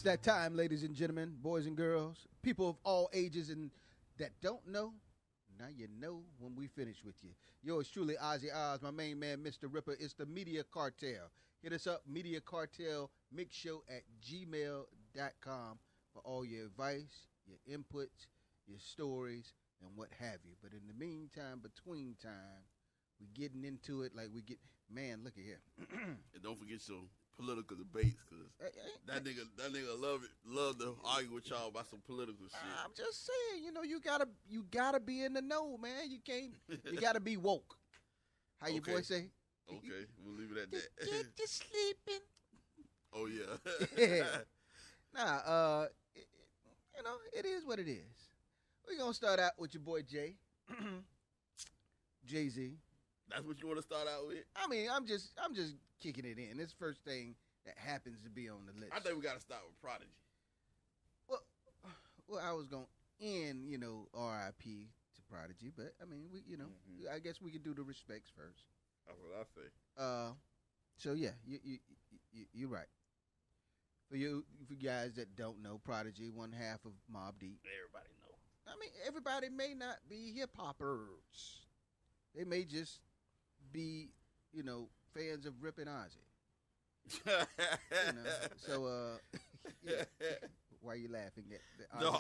that time, ladies and gentlemen, boys and girls, people of all ages and that don't know. Now you know when we finish with you. Yours truly, Ozzie Oz, my main man, Mr. Ripper. It's the Media Cartel. Hit us up, Media Cartel Mixshow at gmail.com for all your advice, your inputs, your stories, and what have you. But in the meantime, between time, we getting into it like we get. Man, look at here. And don't forget your political debates, because that nigga love to argue with y'all about some political shit. I'm just saying, you gotta be in the know, man. You gotta be woke. How your boy say? Okay, we'll leave it at that. Get sleeping. Oh yeah. Nah, it is what it is. We're gonna start out with your boy Jay. Jay-Z. That's what you want to start out with? I mean, I'm just kicking it in. It's the first thing that happens to be on the list. I think we got to start with Prodigy. Well, I was gonna end, R.I.P. to Prodigy, but I mean, I guess we could do the respects first. That's what I say. So yeah, you're right. For guys that don't know, Prodigy, one half of Mobb Deep. Everybody know. I mean, everybody may not be hip hoppers. They may just be, fans of Rip and Ozzie. So, yeah. Why are you laughing at No,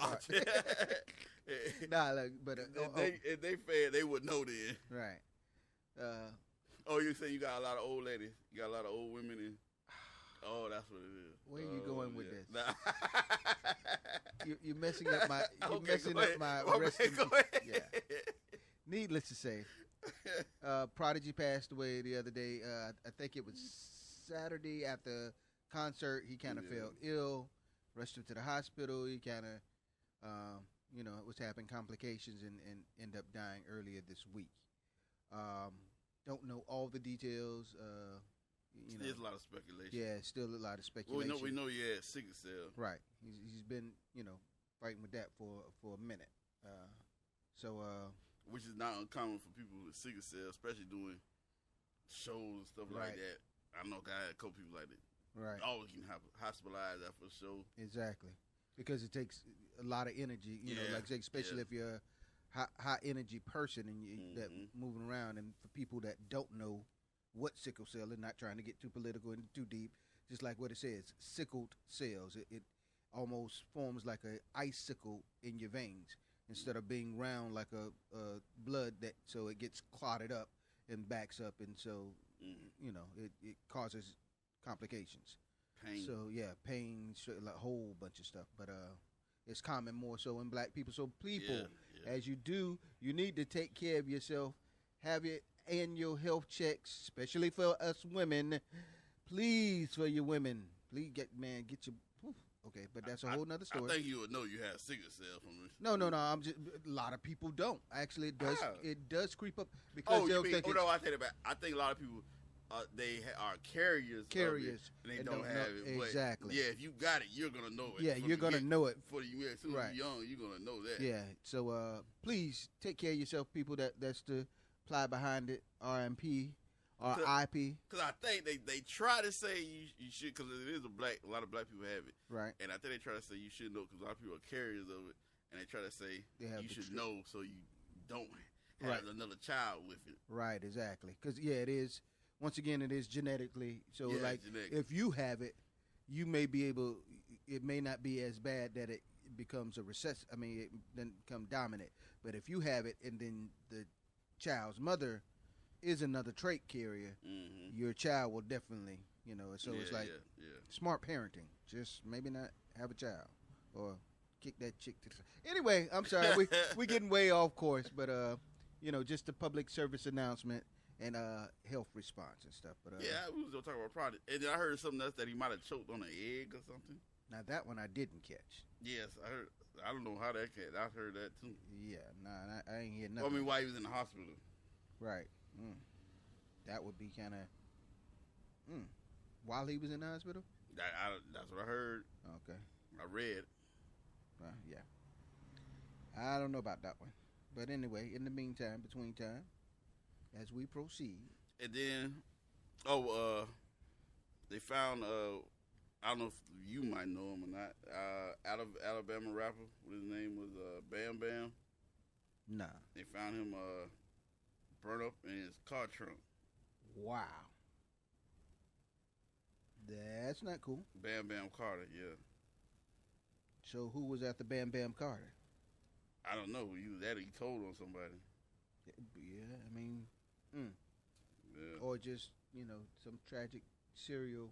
nah, like, but if they fan, they would know then. Right. You say you got a lot of old ladies, you got a lot of old women in. Oh, that's what it is. Where are you going with this? Nah. You're messing up my. You're Okay, messing up my resting. Go ahead. Yeah. Needless to say, Prodigy passed away the other day. I think it was Saturday after concert. He kind of felt ill, rushed him to the hospital. He kind of, was having complications and ended up dying earlier this week. Don't know all the details. There's a lot of speculation. Yeah, still a lot of speculation. Well, we know he had sickle cell. Right. He's been, fighting with that for a minute. Which is not uncommon for people with sickle cell, especially doing shows and stuff like that. I know a couple people like that. Right. Always can hospitalized after a show. Exactly. Because it takes a lot of energy, especially if you're a high energy person and that moving around. And for people that don't know what sickle cell, and not trying to get too political and too deep, just like what it says, sickled cells. It almost forms like an icicle in your veins, instead of being round like a blood, so it gets clotted up and backs up, and so it causes complications. Pain. So yeah, pain, a whole bunch of stuff. But it's common more so in black people. So people, as you do, you need to take care of yourself. Have your annual health checks, especially for us women. Please, for your women, please get your. Okay, but that's a whole nother story. I think you would know you have sickle cell from this. No. I'm just. A lot of people don't. Actually, it does. It does creep up because I take it back. I think a lot of people they are carriers. And they don't have it. Exactly. But yeah, if you got it, you're gonna know it. Yeah, you're gonna know it. For you, as soon as you're young, you're gonna know that. Yeah. So please take care of yourself, people. That's the ply behind it. RMP. Or IP. Because I think they try to say you should, because it is a lot of black people have it. Right. And I think they try to say you should know, because a lot of people are carriers of it, and they try to say you should know so you don't have another child with it. Right, exactly. Because, it is, once again, it is genetically. So, genetic. If you have it, you may be able, it may not be as bad that it becomes a recessive, it doesn't become dominant. But if you have it and then the child's mother is another trait carrier, your child will definitely, so it's like smart parenting. Just maybe not have a child or kick that chick to the side. Anyway, I'm sorry, we getting way off course, but just a public service announcement and health response and stuff. But we was gonna talk about Prodigy, and then I heard something else that he might have choked on an egg or something. Now that one I didn't catch. Yes, I heard. I don't know how that came. I heard that too. Yeah, I ain't hear nothing. While he was in the hospital. Right. That would be kind of. While he was in the hospital? That's what I heard. Okay. I read. Yeah. I don't know about that one. But anyway, in the meantime, between time, as we proceed. And then, they found, I don't know if you might know him or not. Alabama rapper. What his name was? Bam Bam. Nah. They found him burnt up in his car trunk. Wow. That's not cool. Bam Bam Carter, yeah. So who was after Bam Bam Carter? I don't know. He was at it. He told on somebody. Yeah, I mean, yeah. Or just, some tragic serial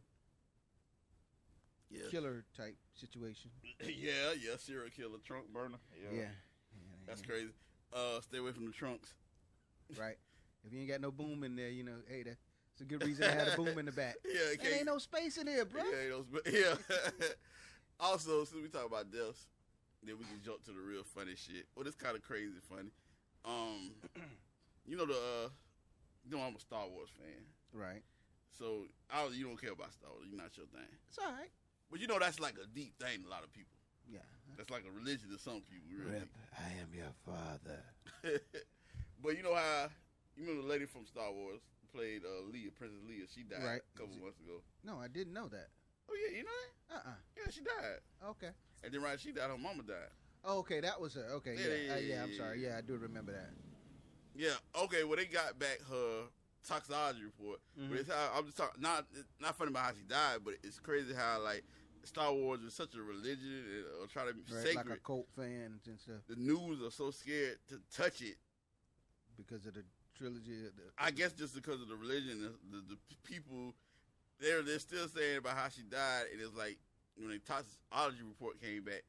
killer type situation. yeah, serial killer, trunk burner. Yeah. That's crazy. Stay away from the trunks. Right. If you ain't got no boom in there, hey, that's a good reason to have a boom in the back. Yeah, there ain't no space in here, bro. Yeah. Also, since we talk about deaths, then we can jump to the real funny shit. Well, it's kind of crazy funny. I'm a Star Wars fan. Right. So, you don't care about Star Wars. You're not your thing. It's all right. But that's like a deep thing to a lot of people. Yeah. That's like a religion to some people, really. Rip, I am your father. But you know how, the lady from Star Wars played Leia, Princess Leia. She died a couple months ago. No, I didn't know that. Oh, yeah, you know that? Yeah, she died. Okay. And then she died, her mama died. Oh, okay, that was her. Okay, yeah, I'm sorry. Yeah, I do remember that. Yeah, okay, well, they got back her toxicology report. Mm-hmm. But it's how, I'm just talking, not funny about how she died, but it's crazy how, like, Star Wars is such a religion, or try to be sacred. Like a cult fans and stuff. The news are so scared to touch it. Because of the trilogy? I guess just because of the religion, the people, they're still saying about how she died, and it's like, when the toxicology report came back,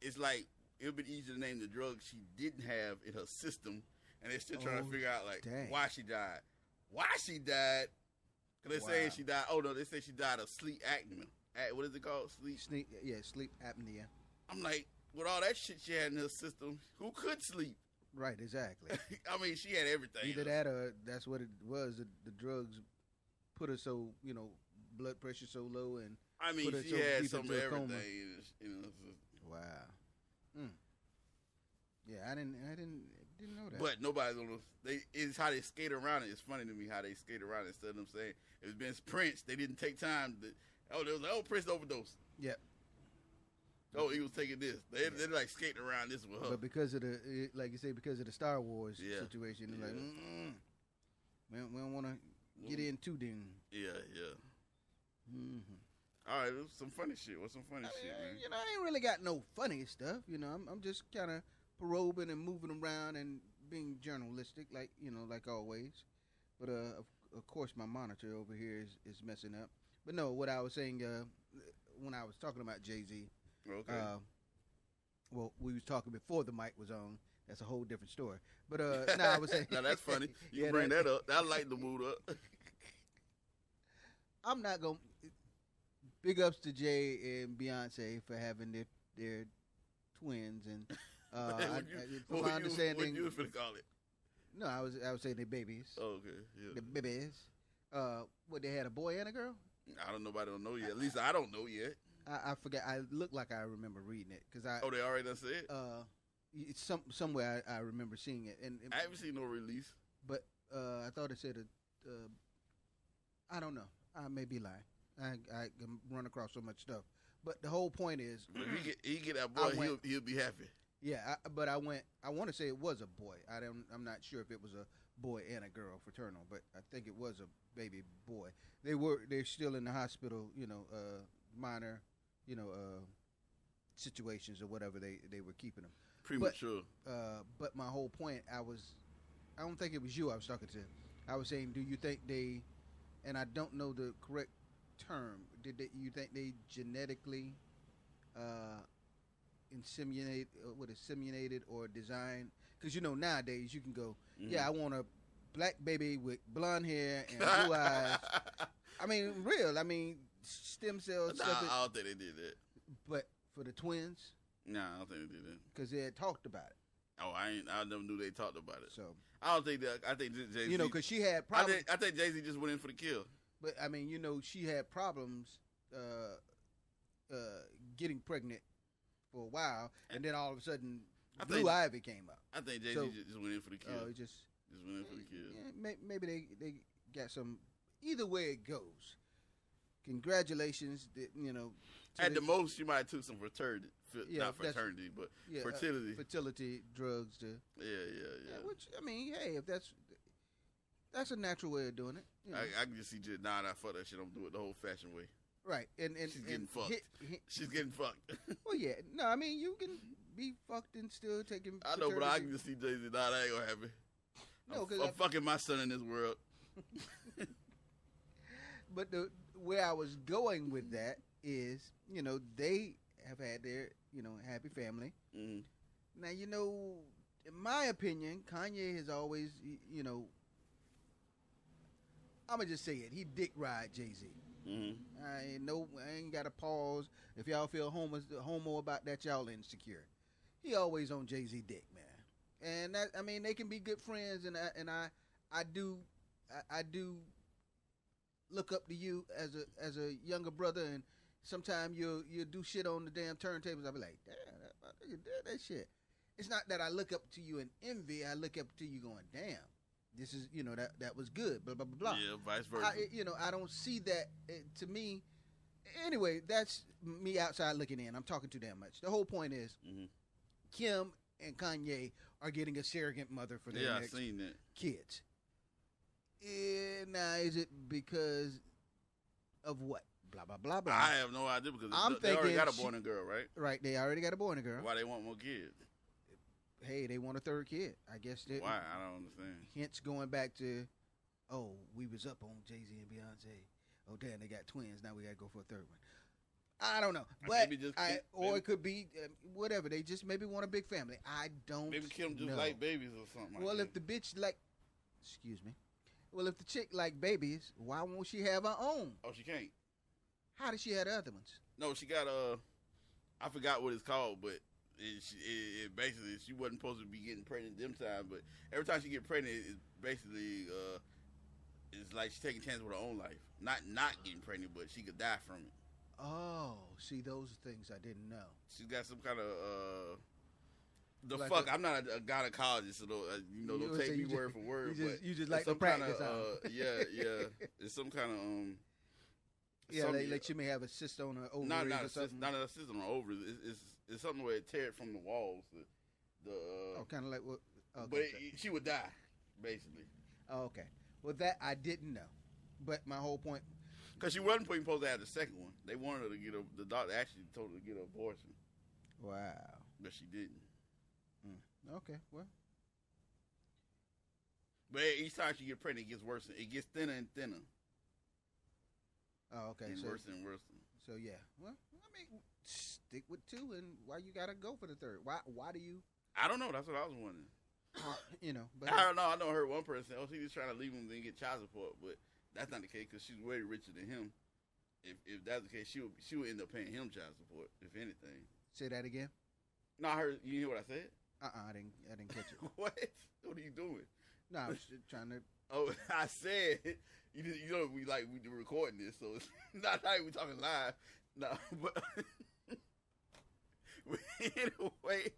it's like, it would be easy to name the drugs she didn't have in her system, and they're still trying to figure out, like, why she died. Why she died? Because they're saying she died, they say she died of sleep apnea. What is it called? Sleep apnea. I'm like, with all that shit she had in her system, who could sleep? Right, exactly. I mean, she had everything. Either that or that's what it was. The drugs put her so, blood pressure so low, and I mean, she had some of everything. Wow. Yeah, I didn't know that. But nobody's on it's how they skate around it. It's funny to me how they skate around it. Instead of them saying it was been Prince, they didn't take time. There was Prince overdose. Yep. Oh, he was taking this. They're like skating around this with her. But because of like you say, because of the Star Wars situation, they're like, we don't want to get in too then. Yeah. Mm-hmm. All right, some funny shit. What's some funny shit, man? I ain't really got no funny stuff. I'm just kind of probing and moving around and being journalistic, like always. But of course, my monitor over here is messing up. But no, what I was saying when I was talking about Jay-Z. Okay. Well, we was talking before the mic was on. That's a whole different story. But I was saying. Now that's funny. You bring that up. That'll lighten the mood up. I'm not gonna. Big ups to Jay and Beyonce for having their twins, and from my understanding, what you was finna call it? No, I was saying their babies. Oh, okay, yeah. The babies. What, they had a boy and a girl? Nobody don't know yet. At least I don't know yet. I forget. I look like I remember reading it because I. Oh, they already done said. It's somewhere I remember seeing it, and I haven't seen no release. But I thought it said I don't know. I may be lying. I run across so much stuff. But the whole point is, he get that boy, he'll be happy. Yeah, but I want to say it was a boy. I'm not sure if it was a boy and a girl fraternal, but I think it was a baby boy. They're still in the hospital, minor, situations or whatever they were keeping them. Premature. But my whole point, I don't think it was you I was talking to. I was saying, do you think they, and I don't know the correct term, you think they genetically inseminated or designed? Because nowadays you can go, I want a black baby with blonde hair and blue eyes. I mean, real. I mean, stem cells. Nah, I don't think they did that. But for the twins, nah, I don't think they did that because they had talked about it. Oh, I never knew they talked about it. So I don't think that. I think Jay-Z. Because she had problems. I think Jay-Z just went in for the kill. But I mean, she had problems getting pregnant for a while, and then all of a sudden, Blue Ivy came up. I think Jay-Z just went in for the kill. Oh, just went in for the kill. Yeah, maybe they got some. Either way it goes, congratulations. You know, at the most, you might have took some fraternity, Yeah, not fraternity, but yeah, fertility. fertility drugs to. Yeah. Which I mean, hey, if that's a natural way of doing it. You know. I can just see just nah, fuck that shit. I'm doing it the old fashioned way. Right, and she's getting fucked. She's getting fucked. Well, yeah, no, I mean you can be fucked and still taking. I know, but I can just see Jay-Z. Nah, that ain't gonna happen. No, because I'm fucking my son in this world. But where I was going with that is, you know, they have had their, you know, happy family. Mm-hmm. Now, you know, in my opinion, Kanye has always, you know, I'm gonna just say it. He dick ride Jay-Z. Mm-hmm. I ain't got to pause. If y'all feel homo about that, y'all insecure. He always on Jay-Z dick, man. And that, I mean, they can be good friends, and I do look up to you as a younger brother, and sometimes you'll do shit on the damn turntables. I'll be like, damn, you did that shit. It's not that I look up to you in envy. I look up to you going, damn, this is, you know, that was good, blah, blah, blah, blah. Yeah, vice versa. I don't see that. To me, anyway, that's me outside looking in. I'm talking too damn much. The whole point is, Kim and Kanye are getting a surrogate mother for their next seen that. kids. Now, is it because of what? Blah, blah, blah, blah. I have no idea because they already got a boy and a girl, right? Right, they already got a boy and a girl. Why they want more kids? Hey, they want a third kid. I guess that. Why? I don't understand. Hence going back to, oh, we was up on Jay-Z and Beyonce. Oh, damn, they got twins. Now we got to go for a third one. I don't know. But or it could be whatever. They just maybe want a big family. I don't know. Maybe Kim just like babies or something well, like if the bitch like, excuse me. Well, if the chick like babies, why won't she have her own? Oh, she can't. How does she have the other ones? No, she got I forgot what it's called, but it basically she wasn't supposed to be getting pregnant them time. But every time she get pregnant, it's basically it's like she's taking a chance with her own life. Not getting pregnant, but she could die from it. Oh, see, those are things I didn't know. She's got some kind of like I'm not a gynecologist, so don't take me word for word. You just like some to practice kind of, yeah. It's some kind of yeah, like she may have a cyst on her ovaries not or something. Not a cyst on her ovaries. It's something where it tear it from the walls. Kind of like what? Okay, but she would die, basically. Oh, okay. Well, that I didn't know, but my whole point. Because she wasn't supposed to have the second one. They wanted her to get the doctor actually told her to get an abortion. Wow. But she didn't. Okay, well. But each time she gets pregnant, it gets worse. It gets thinner and thinner. Oh, okay. And worse and worse. So, yeah. Well, I mean, stick with two, and why you got to go for the third? Why do you? I don't know. That's what I was wondering. But I don't know. I know. I heard one person say, "Oh, she's just trying to leave him and get child support," but that's not the case because she's way richer than him. If that's the case, she would end up paying him child support, if anything. Say that again. No, I heard. You hear what I said? I didn't catch it. What? What are you doing? No, I was trying to. Oh, I said we recording this, so it's not like we talking live. No, but anyway.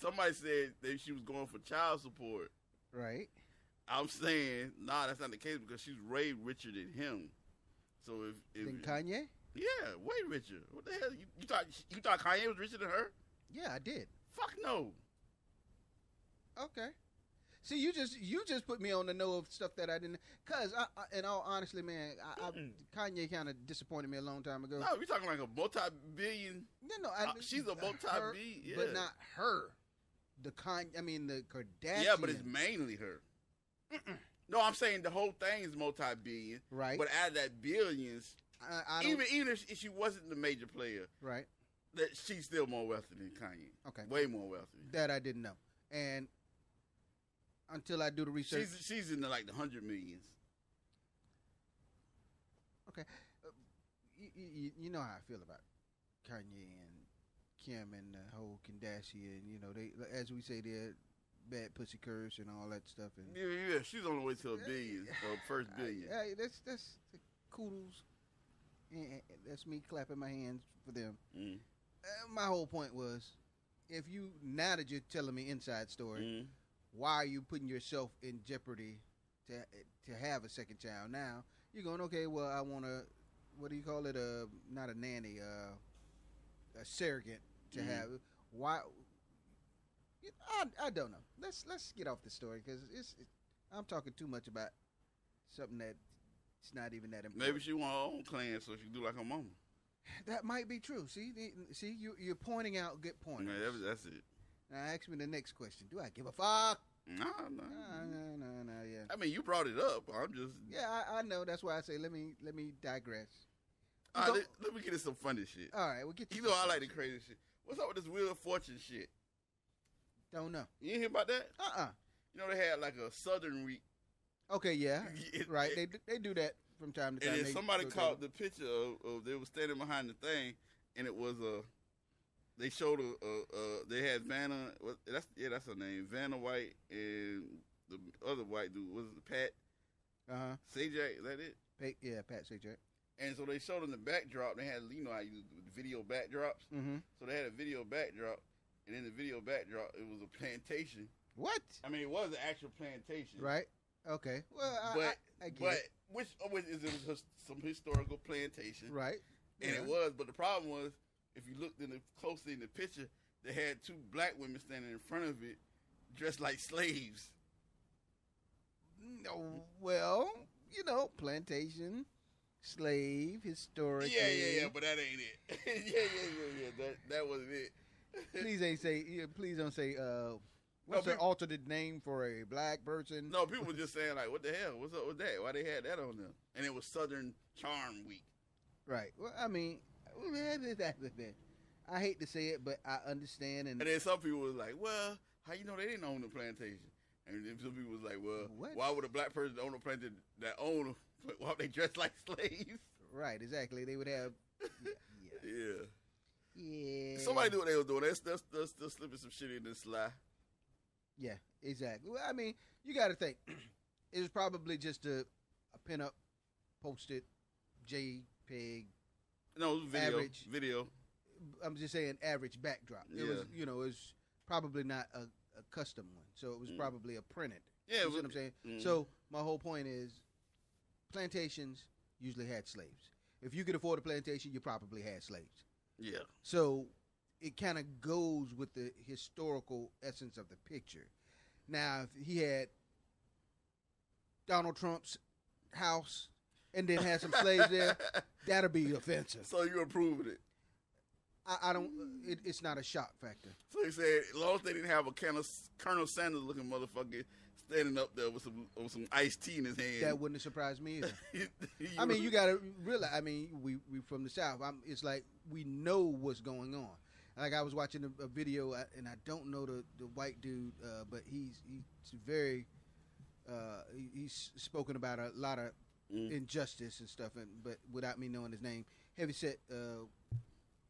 Somebody said that she was going for child support. Right. I'm saying, nah, that's not the case because she's way richer than him. So if than Kanye? Yeah, way richer. What the hell? You thought Kanye was richer than her? Yeah, I did. Fuck no. Okay. See, you just put me on the know of stuff that I didn't. Cause in all honesty, man, Kanye kind of disappointed me a long time ago. No, we're talking like a multi-billion. No, she's a multi-billion, yeah. But not her. The Kardashian. Yeah, but it's mainly her. No, I'm saying the whole thing is multi-billion. Right. But out of that billions, even if she wasn't the major player, right, that she's still more wealthy than Kanye. Okay. Way more wealthy. That I didn't know, and. Until I do the research, she's in the 100 millions. Okay, you know how I feel about Kanye and Kim and the whole Kardashian. They, as we say, they're bad pussy curse and all that stuff. And yeah, she's on the way to a billion, or first billion. That's kudos. And that's me clapping my hands for them. Mm. My whole point was, if now that you're telling me inside story. Why are you putting yourself in jeopardy to have a second child now? you're going, okay, well, I want to, what do you call it? Not a nanny, a surrogate to have. Why? I don't know. Let's get off the story because I'm talking too much about something that it's not even that important. Maybe she want her own clan so she can do like her mama. That might be true. See, you're pointing out good points. Man, that's it. Now ask me the next question. Do I give a fuck? No. Yeah. I mean, you brought it up. I'm just. Yeah, I know. That's why I say let me digress. All right, let me get into some funny shit. All right, we'll get. You know I like the crazy shit. What's up with this Wheel of Fortune shit? Don't know. You didn't hear about that? Uh-uh. You know they had like a Southern week. Okay, yeah, right. They do that from time to time. And then somebody caught the picture of they were standing behind the thing, and it was they showed they had Vanna. That's her name, Vanna White, and the other white dude was it Pat. Sajak, is that it? Pat Sajak. And so they showed in the backdrop. They had how you do video backdrops. Mm-hmm. So they had a video backdrop, and in the video backdrop it was a plantation. What? I mean, it was an actual plantation. Right. Okay. Well, I get it. Which is some historical plantation. Right. And it was, but the problem was, if you looked closely in the picture, they had two black women standing in front of it, dressed like slaves. No, well, plantation, slave, historically. Yeah, but that ain't it. yeah. That wasn't it. Please don't say. What's the alternate name for a black person? No, people were just saying like, "What the hell? What's up with that? Why they had that on them?" And it was Southern Charm Week. Right. Well, I mean, I hate to say it, but I understand. And then some people was like, "Well, how you know they didn't own the plantation?" And then some people was like, "Well, why would a black person own a plantation that own them? Why would they dress like slaves?" Right. Exactly. They would have. Yeah. Somebody knew what they were doing. They're slipping some shit in this sly. Yeah, exactly. Well, I mean, you got to think. It was probably just a pinup, posted, JPEG. No, it was video. Average. Video. I'm just saying average backdrop. It was, it was probably not a custom one. So it was probably a printed. Yeah. You see what I'm saying? So my whole point is plantations usually had slaves. If you could afford a plantation, you probably had slaves. Yeah. So it kind of goes with the historical essence of the picture. Now, if he had Donald Trump's house and then had some slaves there, that'll be offensive. So you approving it? I don't. It's not a shock factor. So he said, as long as they didn't have a Colonel Sanders looking motherfucker standing up there with some iced tea in his hand, that wouldn't have surprised me either. I mean, you got to realize. I mean, we from the South. It's like we know what's going on. Like I was watching a video, and I don't know the white dude, but he's very he's spoken about a lot of injustice and stuff, but without me knowing his name. Heavyset,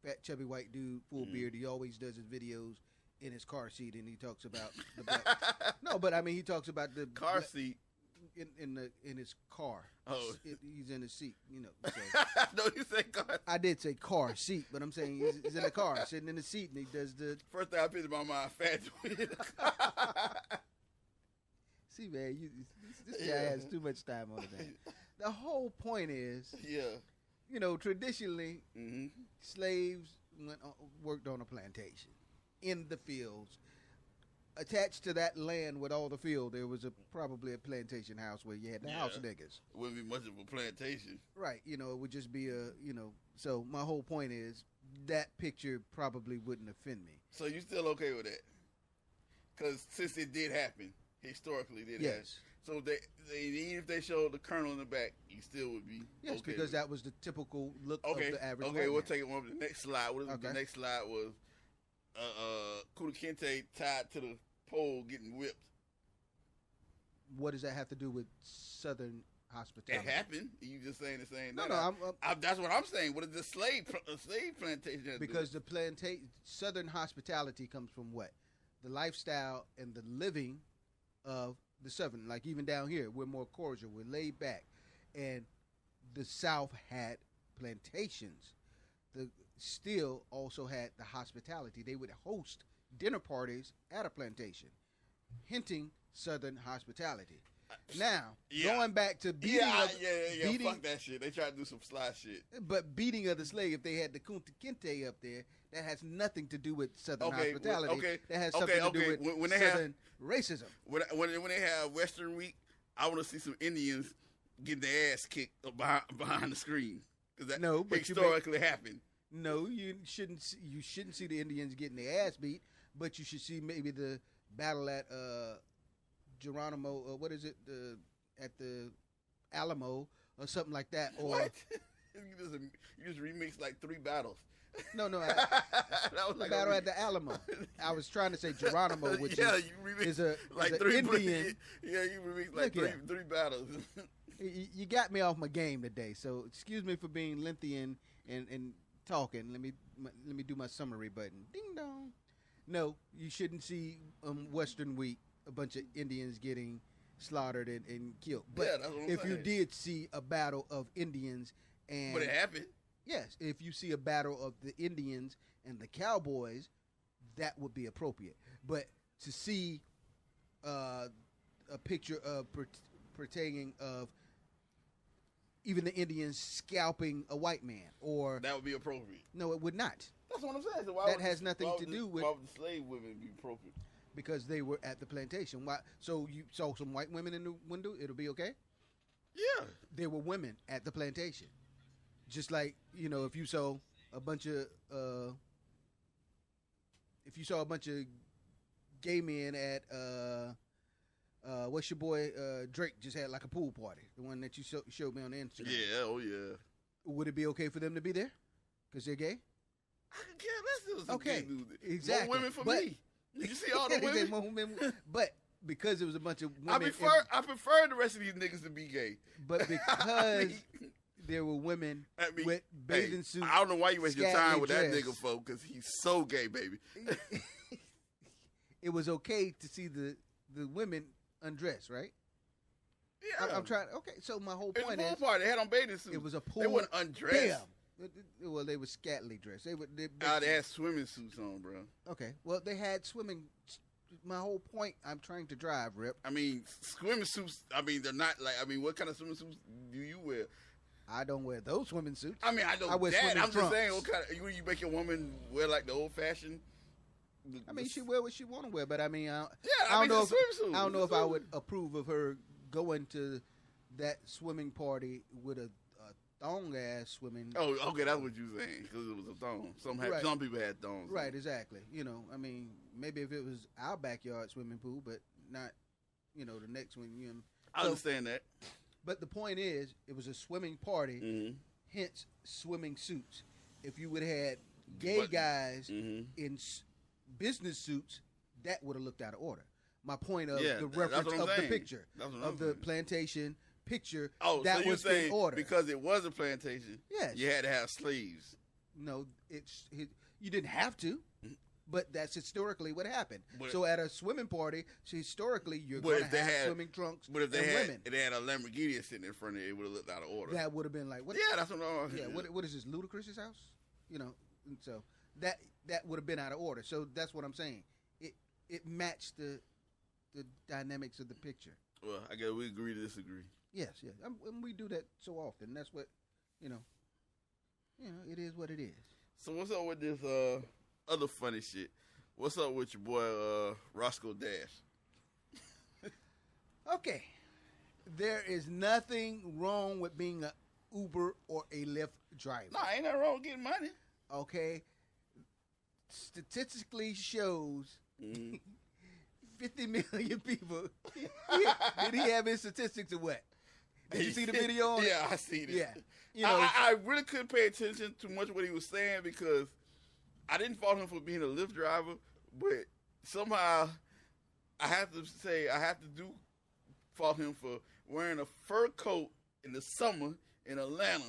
fat chubby white dude, full beard. He always does his videos in his car seat, and he talks about the black. No, but I mean he talks about the car seat in his car. Oh, he's in his seat, So. No, you said car. I did say car seat, but I'm saying he's in the car, sitting in the seat, and he does the. First thing I pictured in my mind, fat dude. See, man, this guy has too much time on it. The whole point is, traditionally, slaves worked on a plantation in the fields. Attached to that land with all the field, there was probably a plantation house where you had the house niggas. It wouldn't be much of a plantation. Right. It would just be so my whole point is that picture probably wouldn't offend me. So you still okay with that? Because since it did happen, historically it did happen. So even if they showed the colonel in the back, you still would be yes, okay because that was the typical look of the average. Okay, we'll take it one. The next slide. The next slide was Kuta Kinte tied to the pole getting whipped. What does that have to do with Southern hospitality? It happened. You just saying the same thing. No, that's what I'm saying. What is the slave plantation have to because do? the Southern hospitality comes from what? The lifestyle and the living of the Southern. Like even down here, we're more cordial. We're laid back. And the South had plantations. The still also had the hospitality. They would host dinner parties at a plantation, hinting Southern hospitality. Now, Yeah. going back to beating beating, fuck that shit. They try to do some sly shit. but beating of the slave, if they had the Kunta Kinte up there, that has nothing to do with Southern hospitality. That has something to do with when they Southern racism. When they have Western Week, I want to see some Indians getting their ass kicked behind the screen. Because that historically happened. No, you shouldn't see the Indians getting their ass beat, but you should see maybe the battle at Geronimo, what is it, at the Alamo or something like that. Or what? You just remixed like 3 battles. No, that was the battle at the Alamo. I was trying to say Geronimo, which is a Indian. Yeah, you remixed like three battles. You got me off my game today, so excuse me for being lengthy and talking. Let me do my summary button. Ding dong. No, you shouldn't see Western Week a bunch of Indians getting slaughtered and killed. But if you did see a battle of Indians and but it happened. Yes, if you see a battle of the Indians and the Cowboys, that would be appropriate. But to see a picture of pertaining of even the Indians scalping a white man, or that would be appropriate. No, it would not. That's what I'm saying. So that has nothing to do with. Why would the slave women be appropriate? Because they were at the plantation. Why? So you saw some white women in the window? It'll be okay. Yeah, there were women at the plantation. Just like, if you saw a bunch of gay men at what's your boy Drake just had like a pool party, the one that you showed me on the Instagram. Yeah, oh yeah. Would it be okay for them to be there because they're gay? I could care less. Okay, gay dude. Exactly. More women for me. Did you see all the women? More women, but because it was a bunch of women, I prefer the rest of these niggas to be gay. But because there were women with bathing suits. I don't know why you waste your time with that nigga, for, because he's so gay, baby. It was okay to see the women undressed, right? Yeah. I'm trying. Okay, so my whole point is, it was a pool party. They had on bathing suits. It was a pool. They weren't undressed. Damn. Well, they were scantily dressed. They had swimming suits on, bro. Okay. Well, they had swimming. My whole point I'm trying to drive, Rip. I mean, swimming suits. I mean, they're not like. I mean, what kind of swimming suits do you wear? I don't wear those swimming suits. I mean, I know that. I'm just saying, what kind of, you make your woman wear like the old fashioned. I mean, she wear what she want to wear, but I mean, I don't know if I would approve of her going to that swimming party with a thong ass swimming. Oh, okay, that's what you're saying, because it was a thong. Some people had thongs. Right, exactly. I mean, maybe if it was our backyard swimming pool, but not, the next one. I understand that. But the point is, it was a swimming party, mm-hmm. hence swimming suits. If you would have had gay guys mm-hmm. in business suits, that would have looked out of order. My point of the reference of the picture of the plantation picture, that so was in order. Because it was a plantation, yes. You had to have slaves. No, you didn't have to. But that's historically what happened. But, so at a swimming party, historically, you're going to have swimming trunks and women. If they had a Lamborghini sitting in front of it, it would have looked out of order. That would have been like, what? Yeah, that's what I'm Yeah, what is this, Ludacris's house? And so that would have been out of order. So that's what I'm saying. It matched the dynamics of the picture. Well, I guess we agree to disagree. Yes. And we do that so often. That's what, it is what it is. So what's up with this other funny shit? What's up with your boy Roscoe Dash? Okay. There is nothing wrong with being an Uber or a Lyft driver. No, ain't nothing wrong with getting money. Okay. Statistically shows 50 million people. Did he have his statistics or what? Did you see the video on it? Yeah, I seen it. Yeah. I really couldn't pay attention too much what he was saying because I didn't fault him for being a Lyft driver, but somehow I have to fault him for wearing a fur coat in the summer in Atlanta.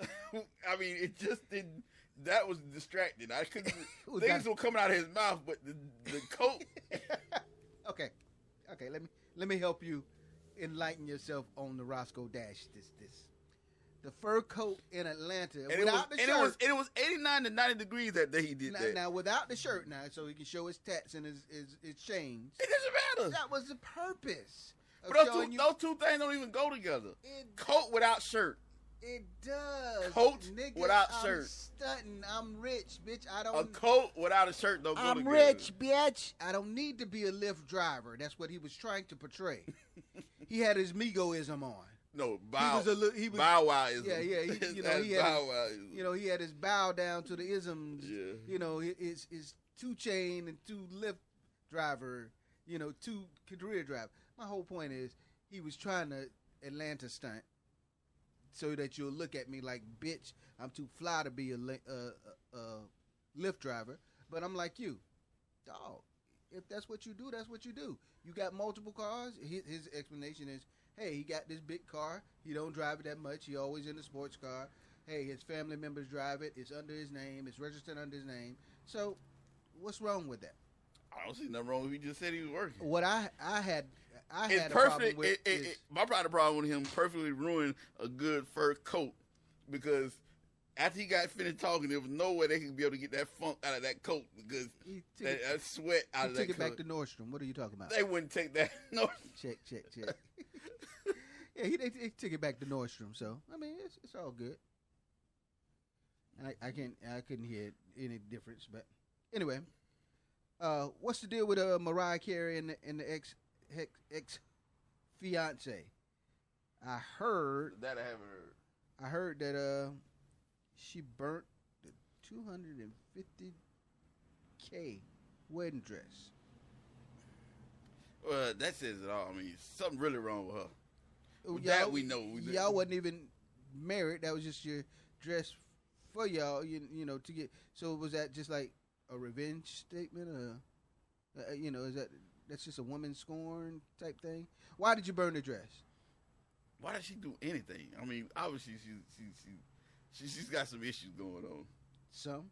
I mean, it just didn't. That was distracting. I couldn't. Things were coming out of his mouth, but the coat. Okay. Let me help you enlighten yourself on the Roscoe Dash. The fur coat in Atlanta without the shirt. It was 89 to 90 degrees that day he did that. Now without the shirt, so he can show his tats and his chains. It doesn't matter. That was the purpose. But those two things don't even go together. Coat without shirt. It does. Coat Nigga, without I'm shirt. Stunting. I'm rich, bitch. A coat without a shirt don't go together. I'm rich, bitch. I don't need to be a Lyft driver. That's what he was trying to portray. He had his Migoism on. No, Bow Wow-ism. Yeah. He had his bow down to the isms. Yeah. You know, his 2 Chain and 2 Lyft driver. You know, 2 career driver. My whole point is he was trying to Atlanta stunt so that you'll look at me like, bitch, I'm too fly to be a Lyft driver. But I'm like you, dog. If that's what you do, that's what you do. You got multiple cars. His explanation is, hey, he got this big car. He don't drive it that much. He always in a sports car. Hey, his family members drive it. It's under his name. It's registered under his name. So, what's wrong with that? I don't see nothing wrong with. He just said he was working. What I had a perfect. problem with My problem with him perfectly ruined a good fur coat because after he got finished talking, there was no way they could be able to get that funk out of that coat because that sweat out of that coat. He took it back to Nordstrom. What are you talking about? They wouldn't take that. No. Check. Yeah, he took it back to Nordstrom. So I mean, it's all good. And I couldn't hear any difference. But anyway, what's the deal with Mariah Carey and the ex fiance? I heard that. I haven't heard. I heard that she burnt the $250K wedding dress. Well, that says it all. I mean, something really wrong with her. That we know. Y'all wasn't even married. That was just your dress for y'all. You know, to get. So was that just like a revenge statement, or is that's just a woman scorn type thing? Why did you burn the dress? Why did she do anything? I mean, obviously she's got some issues going on. Some,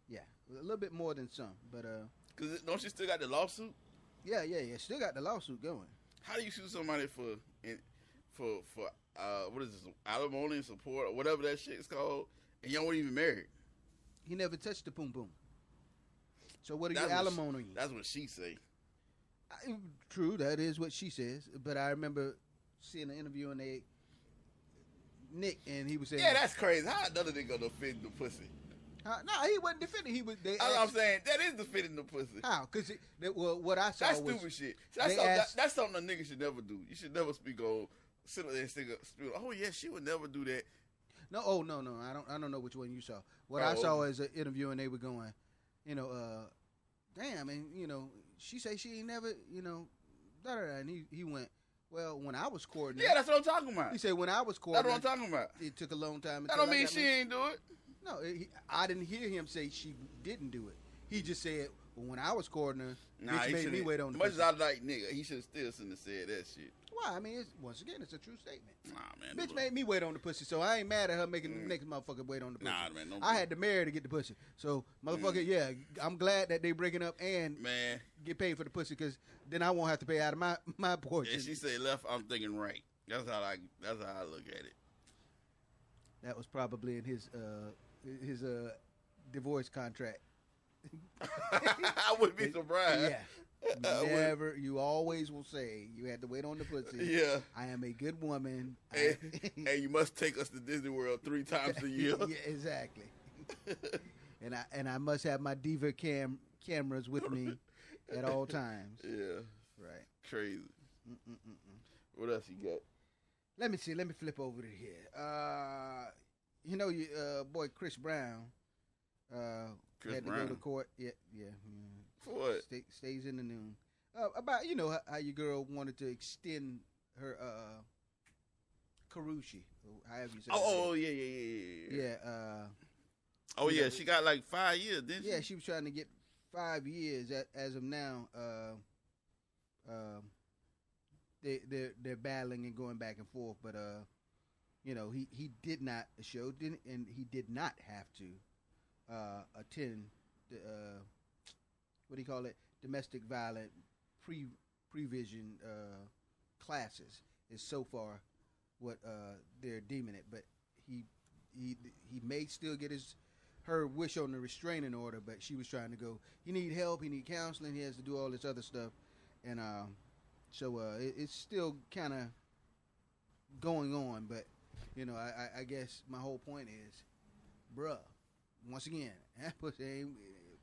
yeah, a little bit more than some, but Cause don't she still got the lawsuit? Yeah, still got the lawsuit going. How do you sue somebody for what is this, alimony and support or whatever that shit is called, and y'all weren't even married? He never touched the poom poom. So what are you alimony? That's what she say. True, that is what she says. But I remember seeing an interview on Nick, and he was saying, "Yeah, that's crazy. How another nigga gonna defend the pussy?" No, he wasn't defending. He was. I'm saying that is defending the pussy. How? Because what I saw that's was stupid shit. That's something a nigga should never do. You should never speak on. Sit there and speak. Oh yeah, she would never do that. No, I don't know which one you saw. What I saw is an interview, and they were going, damn, and she say she ain't never, and he went, well, when I was courting, yeah, that's what I'm talking about. He said when I was courting, that's what I'm talking about. It took a long time. That don't mean she ain't do it. No, I didn't hear him say she didn't do it. He just said, well, when I was courting her, bitch made me wait on the much as I like nigga, he should still shouldn't have said that shit. Why? I mean, once again, it's a true statement. Nah, man. Bitch made me wait on the pussy, so I ain't mad at her making the next motherfucker wait on the pussy. Nah, man. I had to marry to get the pussy. So, motherfucker, yeah, I'm glad that they breaking up and get paid for the pussy, because then I won't have to pay out of my portion. Yeah, she said left, I'm thinking right. That's how I look at it. That was probably in his divorce contract. I wouldn't be surprised. Yeah. You always will say you had to wait on the pussy. Yeah. I am a good woman. And you must take us to Disney World 3 times a year. Yeah, exactly. and I must have my diva cameras with me at all times. Yeah. Right. Crazy. What else you got? Let me see. Let me flip over to here. Boy Chris Brown. Had to go to court. Yeah. For what? Stays in the news. About how your girl wanted to extend her Karushi, however you say. Oh yeah. Yeah. She got like 5 years, didn't she? Yeah, she was trying to get 5 years. As of now, they're battling and going back and forth. But he did not and he did not have to attend the what do you call it? Domestic violence prevision classes is so far what they're deeming it. But he may still get her wish on the restraining order, but she was trying to go. He need help. He need counseling. He has to do all this other stuff, and So it's still kind of going on, but I guess my whole point is, bruh, once again, that pussy ain't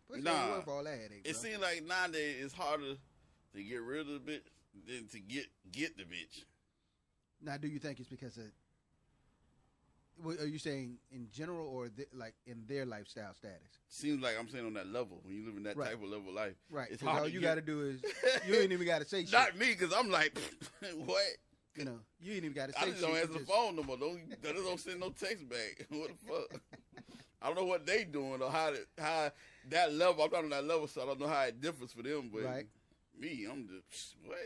worth all that headache. It seems like nowadays it's harder to get rid of the bitch than to get the bitch. Now, do you think it's because of? Are you saying in general or like in their lifestyle status? Seems like I'm saying on that level when you live in that type of level of life. Right. It's all you got to do is you ain't even got to say shit. Not me, because I'm like, what? You ain't even got to say I shit. just don't answer the phone no more. Don't send no text back. What the fuck? I don't know what they doing or how that level. I'm not on that level, so I don't know how it differs for them. But me, I'm just what?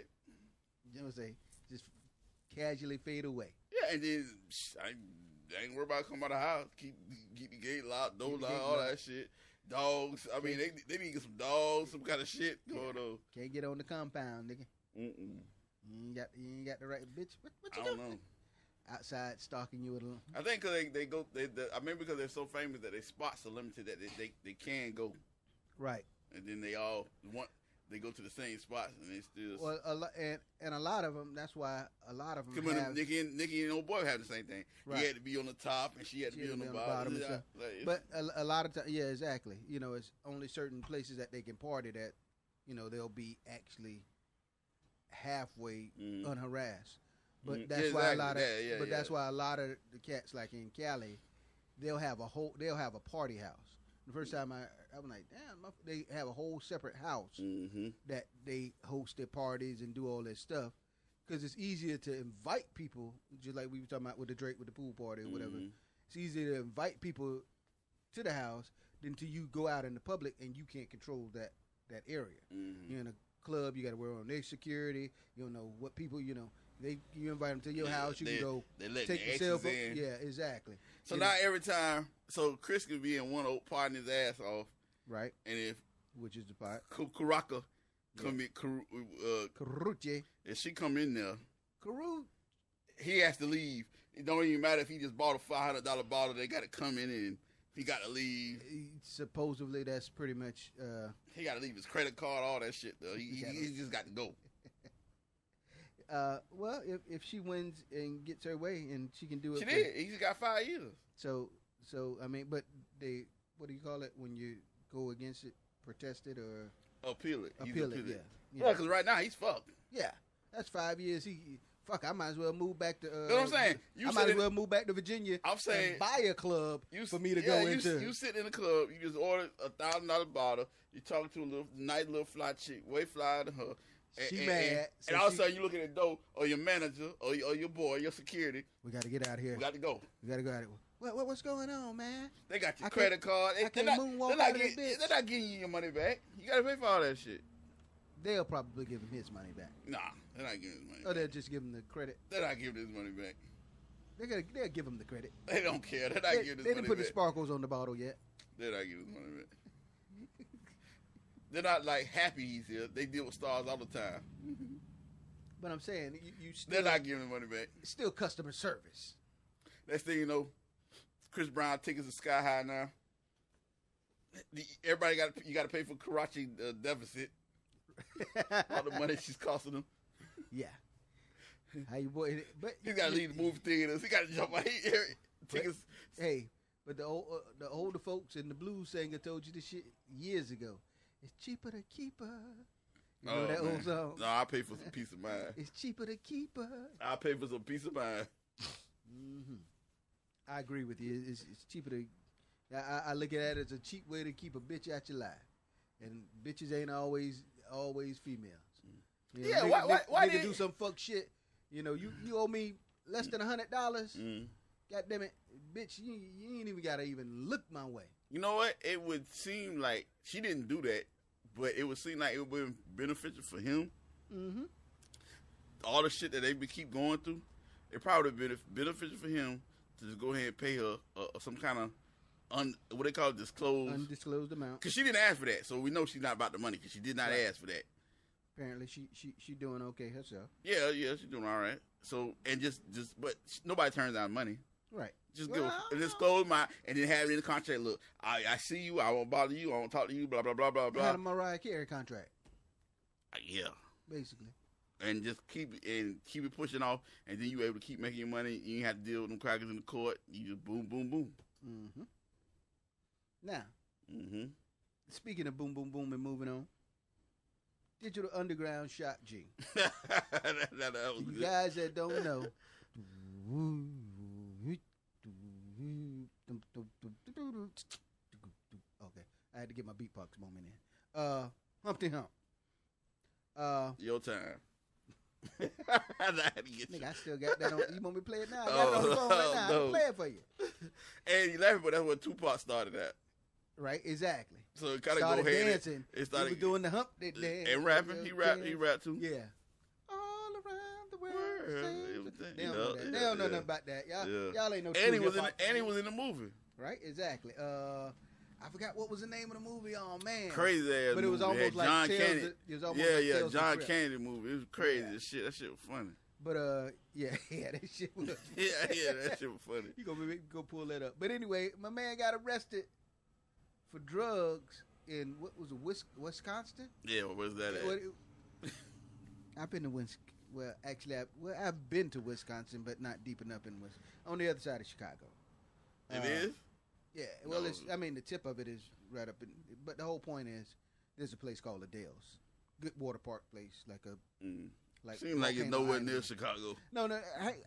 You know what I'm saying? Just casually fade away. Yeah, and then I ain't worried about coming out of the house. Keep the gate locked, door locked, all that shit. Dogs. I mean, they need to get some dogs, some kind of shit going on. Can't get on the compound, nigga. You ain't got the right bitch. What you I don't know. Outside stalking you with a. I think because I remember because they're so famous that their spots are limited that they can go. Right. And then they go to the same spots and they still. Well, a lot of them. That's why a lot of them. Because Nikki and old boy have the same thing. Right. He had to be on the top and she had to be on the bottom. But a lot of times, yeah, exactly. It's only certain places that they can party that, they'll be actually halfway unharassed. But that's why that's why a lot of the cats, like in Cali, they'll have a party house. The first time I was like, damn, they have a whole separate house that they host their parties and do all this stuff, because it's easier to invite people, just like we were talking about with the Drake with the pool party or whatever. It's easier to invite people to the house than to you go out in the public and you can't control that area. You're in a club, you got to wear on their security. You don't know what people, you invite them to your house, you can go take your cell phone. Yeah, exactly. So now every time, so Chris can be in one old parting his ass off. Right. And which is the part? Karaka come in, Karuche. If she come in there, he has to leave. It don't even matter if he just bought a $500 bottle. They got to come in and he got to leave. Supposedly, that's pretty much. He got to leave his credit card, all that shit though. He just got to go. Well, if she wins and gets her way, and she can do it. She did. He's got 5 years. So I mean, but what do you call it when you go against it? Protest it or appeal it? Appeal it. Yeah. Yeah, because right now he's fucked. Yeah, that's 5 years. I might as well move back to. You know what I'm saying? I might as well move back to Virginia. I'm saying and buy a club for me to go into. You sit in a club. You just order $1,000 bottle. You talk to a nice little fly chick, way flyer than her. She mad. And all of a sudden you look at the door, or your manager, or your boy, your security. We got to get out of here. We got to go. We got to go out of here. What's going on, man? They got your credit card. They're not giving you your money back. You got to pay for all that shit. They'll probably give him his money back. Nah, they're not giving his money back. Or they'll just give him the credit. They're not giving his money back. They'll give him the credit. They don't care. They're not giving his money back. They didn't put the sparkles on the bottle yet. They're not giving his money back. They're not like happy he's here. They deal with stars all the time. But I'm saying, you still... They're not giving the money back. Still customer service. Next thing you know, Chris Brown tickets are sky high now. Everybody you got to pay for Karachi deficit. All the money she's costing them. Yeah. How you boy? But he's got to leave the movie theaters. He got to jump out here. Tickets. But the older folks and the blues singer told you this shit years ago. It's cheaper to keep her. You know that old song? No, I pay for some peace of mind. It's cheaper to keep her. I pay for some peace of mind. I agree with you. It's cheaper to. I look at it as a cheap way to keep a bitch out your life, and bitches ain't always females. You know, why nigga do some fuck shit? You know, you owe me less than $100. God damn it, bitch! You ain't even gotta even look my way. You know what? It would seem like she didn't do that, but it would seem like it would be beneficial for him. All the shit that they keep going through, it probably would be beneficial for him to just go ahead and pay her some kind of what they call undisclosed amount. Because she didn't ask for that, so we know she's not about the money because she did not ask for that. Apparently, she doing okay herself. Yeah, she's doing all right. So but nobody turns down money. Right. Just go and just close and then have it in the contract. Look, I see you. I won't bother you. I won't talk to you. Blah blah blah blah blah. Had a Mariah Carey contract. Yeah. Basically. and just keep it pushing off, and then you able to keep making your money. You ain't have to deal with them crackers in the court. You just boom, boom, boom. Mm-hmm. Now, speaking of boom, boom, boom, and moving on, Digital Underground Shock G. You guys that don't know, okay, I had to get my beatbox moment in. Humpty Hump. Your time. Nigga, I still got that on. You want me to play it now? I got it on the phone right now. No. I can play it for you. And you laughing, but that's what Tupac started at. Right, exactly. So it kind of go ahead. Dancing. It started he was doing the hump dance and rapping. He rapped too. Yeah. All around the world. They don't know that. They don't know nothing about that. Y'all ain't no. And he was in the movie. Right, exactly. I forgot what was the name of the movie. Oh man, crazy ass. But it was almost like John Candy. It was almost like Tales John of the Candy movie. It was crazy as shit. That shit was funny. But that shit was. that shit was funny. You go pull that up. But anyway, my man got arrested for drugs in what was it, Wisconsin? Yeah, what was that at? I've been to Wisconsin. Well, actually, I've been to Wisconsin, but not deep enough in Wisconsin. On the other side of Chicago. It is? Yeah. Well, the tip of it is right up in. But the whole point is, there's a place called Adele's, good water park place, like a. Like seems like it's nowhere near Chicago. No,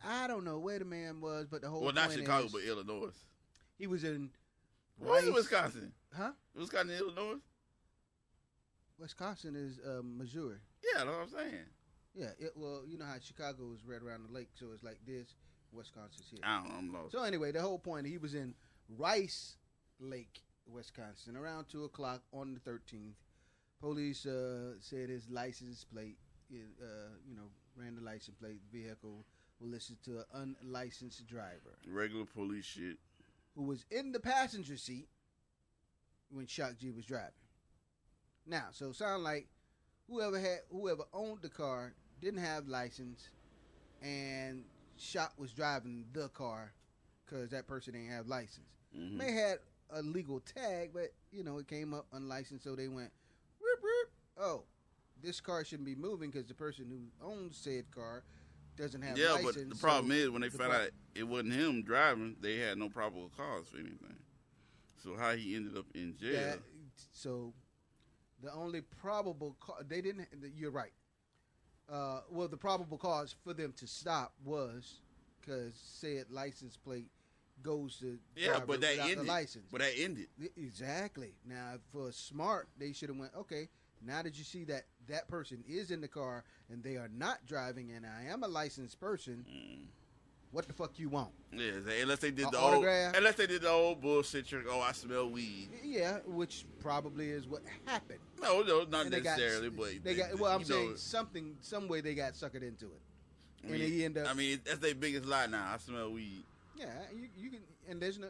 I don't know where the man was, but the whole. Well, not Chicago, but Illinois. He was in. Where's Wisconsin? Huh? Wisconsin, Illinois. Wisconsin is Missouri. Yeah, that's what I'm saying. Yeah, well, you know how Chicago is right around the lake, so it's like this. Wisconsin's here. I don't know, I'm lost. So anyway, the whole point, he was in Rice Lake, Wisconsin, around 2:00 on the 13th. Police said his license plate, ran the license plate. Vehicle was listed to an unlicensed driver. Regular police shit. Who was in the passenger seat when Shock G was driving. Now, so it sound like whoever owned the car didn't have license, and Shock was driving the car because that person didn't have license. Mm-hmm. They had a legal tag, but it came up unlicensed, so they went, whoop, whoop. Oh, this car shouldn't be moving because the person who owns said car doesn't have license. Yeah, but the problem is when they found out it wasn't him driving, they had no probable cause for anything. So how he ended up in jail? So the only probable cause, they didn't. You're right. Well, the probable cause for them to stop was because said license plate goes to but that ended. The license. But that ended. Exactly. Now, for smart, they should have went, okay, now that you see that that person is in the car and they are not driving and I am a licensed person, what the fuck you want? Yeah, unless they did the old bullshit trick. Oh, I smell weed. Yeah, which probably is what happened. No, not necessarily, but they got. Well, I'm saying some way they got suckered into it, and they end up. I mean, that's their biggest lie now. I smell weed. Yeah, you can, and there's no.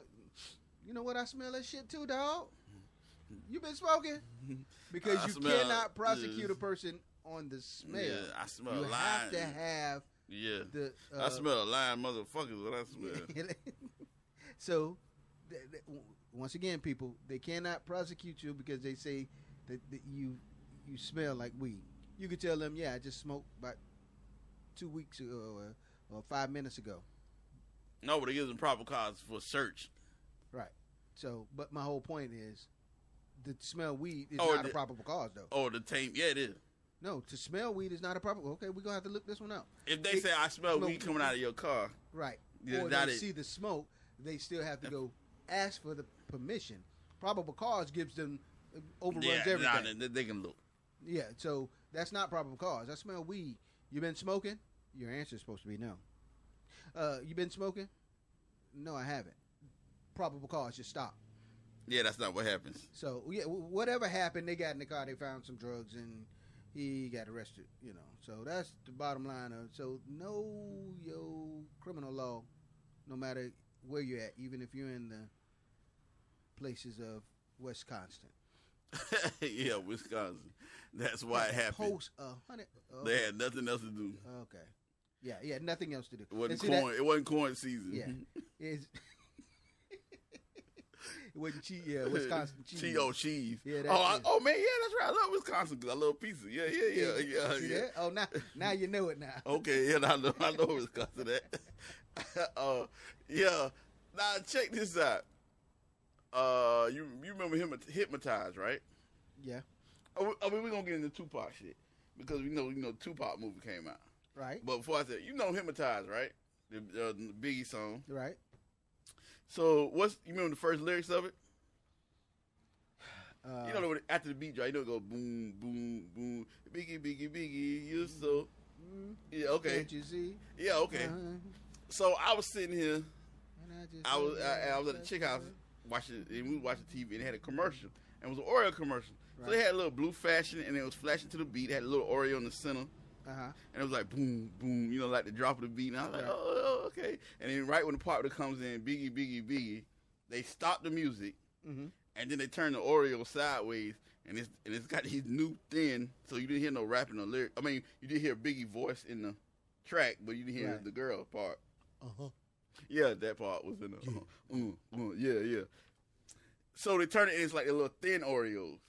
You know what? I smell that shit too, dog. You been smoking? Because you cannot prosecute a person on the smell. Yeah, I smell you lying. have to have. Yeah, I smell a lying motherfuckers. What I smell. So, once again, people, they cannot prosecute you because they say that you smell like weed. You could tell them, yeah, I just smoked about 2 weeks ago or 5 minutes ago. No, but it gives them proper cause for search. Right. So, but my whole point is, to smell weed is not a probable cause, though. Oh, the taint, yeah, it is. No, to smell weed is not a probable. Okay, we're gonna have to look this one out. If they say I smell weed coming out of your car, right, or they see the smoke, they still have to go ask for the permission. Probable cause gives them overruns everything. Nah, they can look. Yeah, so that's not probable cause. I smell weed. You been smoking? Your answer is supposed to be no. You been smoking? No, I haven't. Probable cause, just stop. Yeah, that's not what happens. So, yeah, whatever happened, they got in the car, they found some drugs, and he got arrested, So that's the bottom line of so know your criminal law, no matter where you're at, even if you're in the places of Wisconsin. Yeah, Wisconsin. That's why it happened. Post 100. They had nothing else to do. Okay. Yeah, nothing else to do. It wasn't corn season. Yeah. It Wasn't cheese? Yeah, Wisconsin cheese. Cheese. Yeah, oh man, yeah, that's right. I love Wisconsin because I love pizza. Yeah. See that? Oh, now you know it now. Okay, yeah, I know Wisconsin that. Yeah. Now check this out. You remember him Hypnotized, right? Yeah. I mean, we're gonna get into Tupac shit because we know Tupac movie came out. Right. But before I said, Hypnotized, right? The Biggie song. Right. So you remember the first lyrics of it? After the beat drop, it go boom, boom, boom, Biggie, Biggie, Biggie, you're so. Yeah, okay. Can't you see? Yeah, okay. So I was sitting here. I was at the chick house watching, and we were watching TV, and it had a commercial, and it was an Oreo commercial. Right. So they had a little blue flashing, and it was flashing to the beat. It had a little Oreo in the center. And it was like boom, boom, like the drop of the beat. And I was like, oh, okay. And then right when the part that comes in, Biggie, Biggie, Biggie, they stop the music, and then they turn the Oreo sideways, and it's got these new thin. So you didn't hear no rapping or lyric. I mean, you did hear Biggie's voice in the track, but you didn't hear the girl part. Yeah, that part was in the. Yeah. So they turn it, and it's like a little thin Oreos.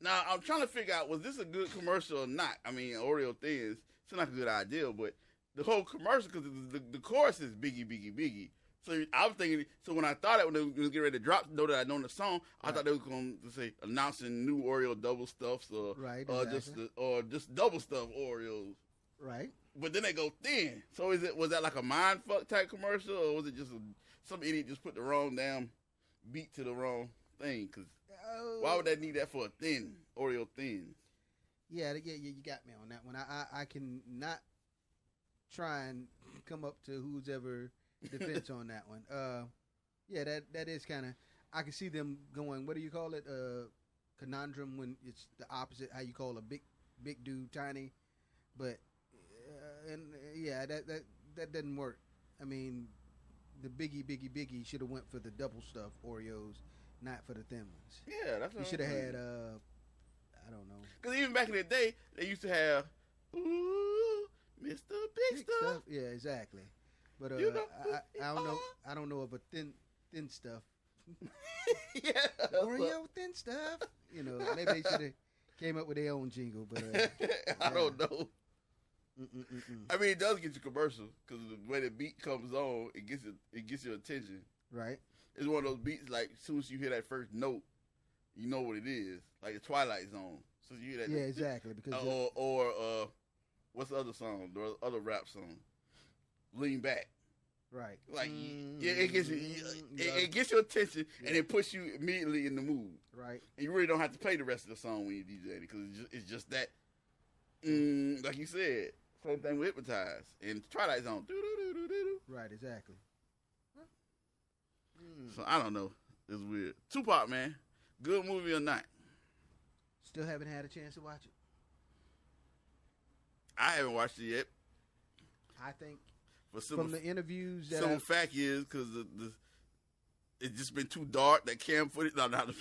Now, I'm trying to figure out, was this a good commercial or not? I mean, Oreo Thins, it's not a good idea, but the whole commercial, because the chorus is Biggie, Biggie, Biggie. So I was thinking, when I thought when they was getting ready to drop, know that I know the song, I thought they was going to say, announcing new Oreo double stuffs or just double stuff Oreos. Right. But then they go thin. So was that like a mind fuck type commercial, or was it just some idiot just put the wrong damn beat to the wrong thing? Because why would they need that for a thin Oreo thin? Yeah, you got me on that one. I can not try and come up to who's ever defense on that one. Yeah, that is kind of. I can see them going. What do you call it? Conundrum, when it's the opposite. How you call a big dude tiny, but that doesn't work. I mean, the Biggie should have went for the double stuff Oreos, not for the thin ones. Yeah, that's what he should have had. I don't know. Because even back in the day, they used to have, ooh, Mr. Big Stuff. Yeah, exactly. But I don't know of a thin stuff. Yeah, Oreo thin stuff. Maybe they should have came up with their own jingle. But I don't know. I mean, it does get you commercial because the way the beat comes on, it gets your attention. Right. It's one of those beats like as soon as you hear that first note, you know what it is, like the Twilight Zone. So you hear that. Yeah, exactly. Because or what's the other song? The other rap song, Lean Back. Right. Like it gets you, it gets your attention and it puts you immediately in the mood. Right. And you really don't have to play the rest of the song when you DJ because it's just that. Like you said, same thing with Hypnotized and Twilight Zone. Right, exactly. So I don't know. It's weird. Tupac, man, good movie or not? Still haven't had a chance to watch it. I haven't watched it yet. I think from the interviews that some fact is because it's just been too dark. That cam footage. No, not the.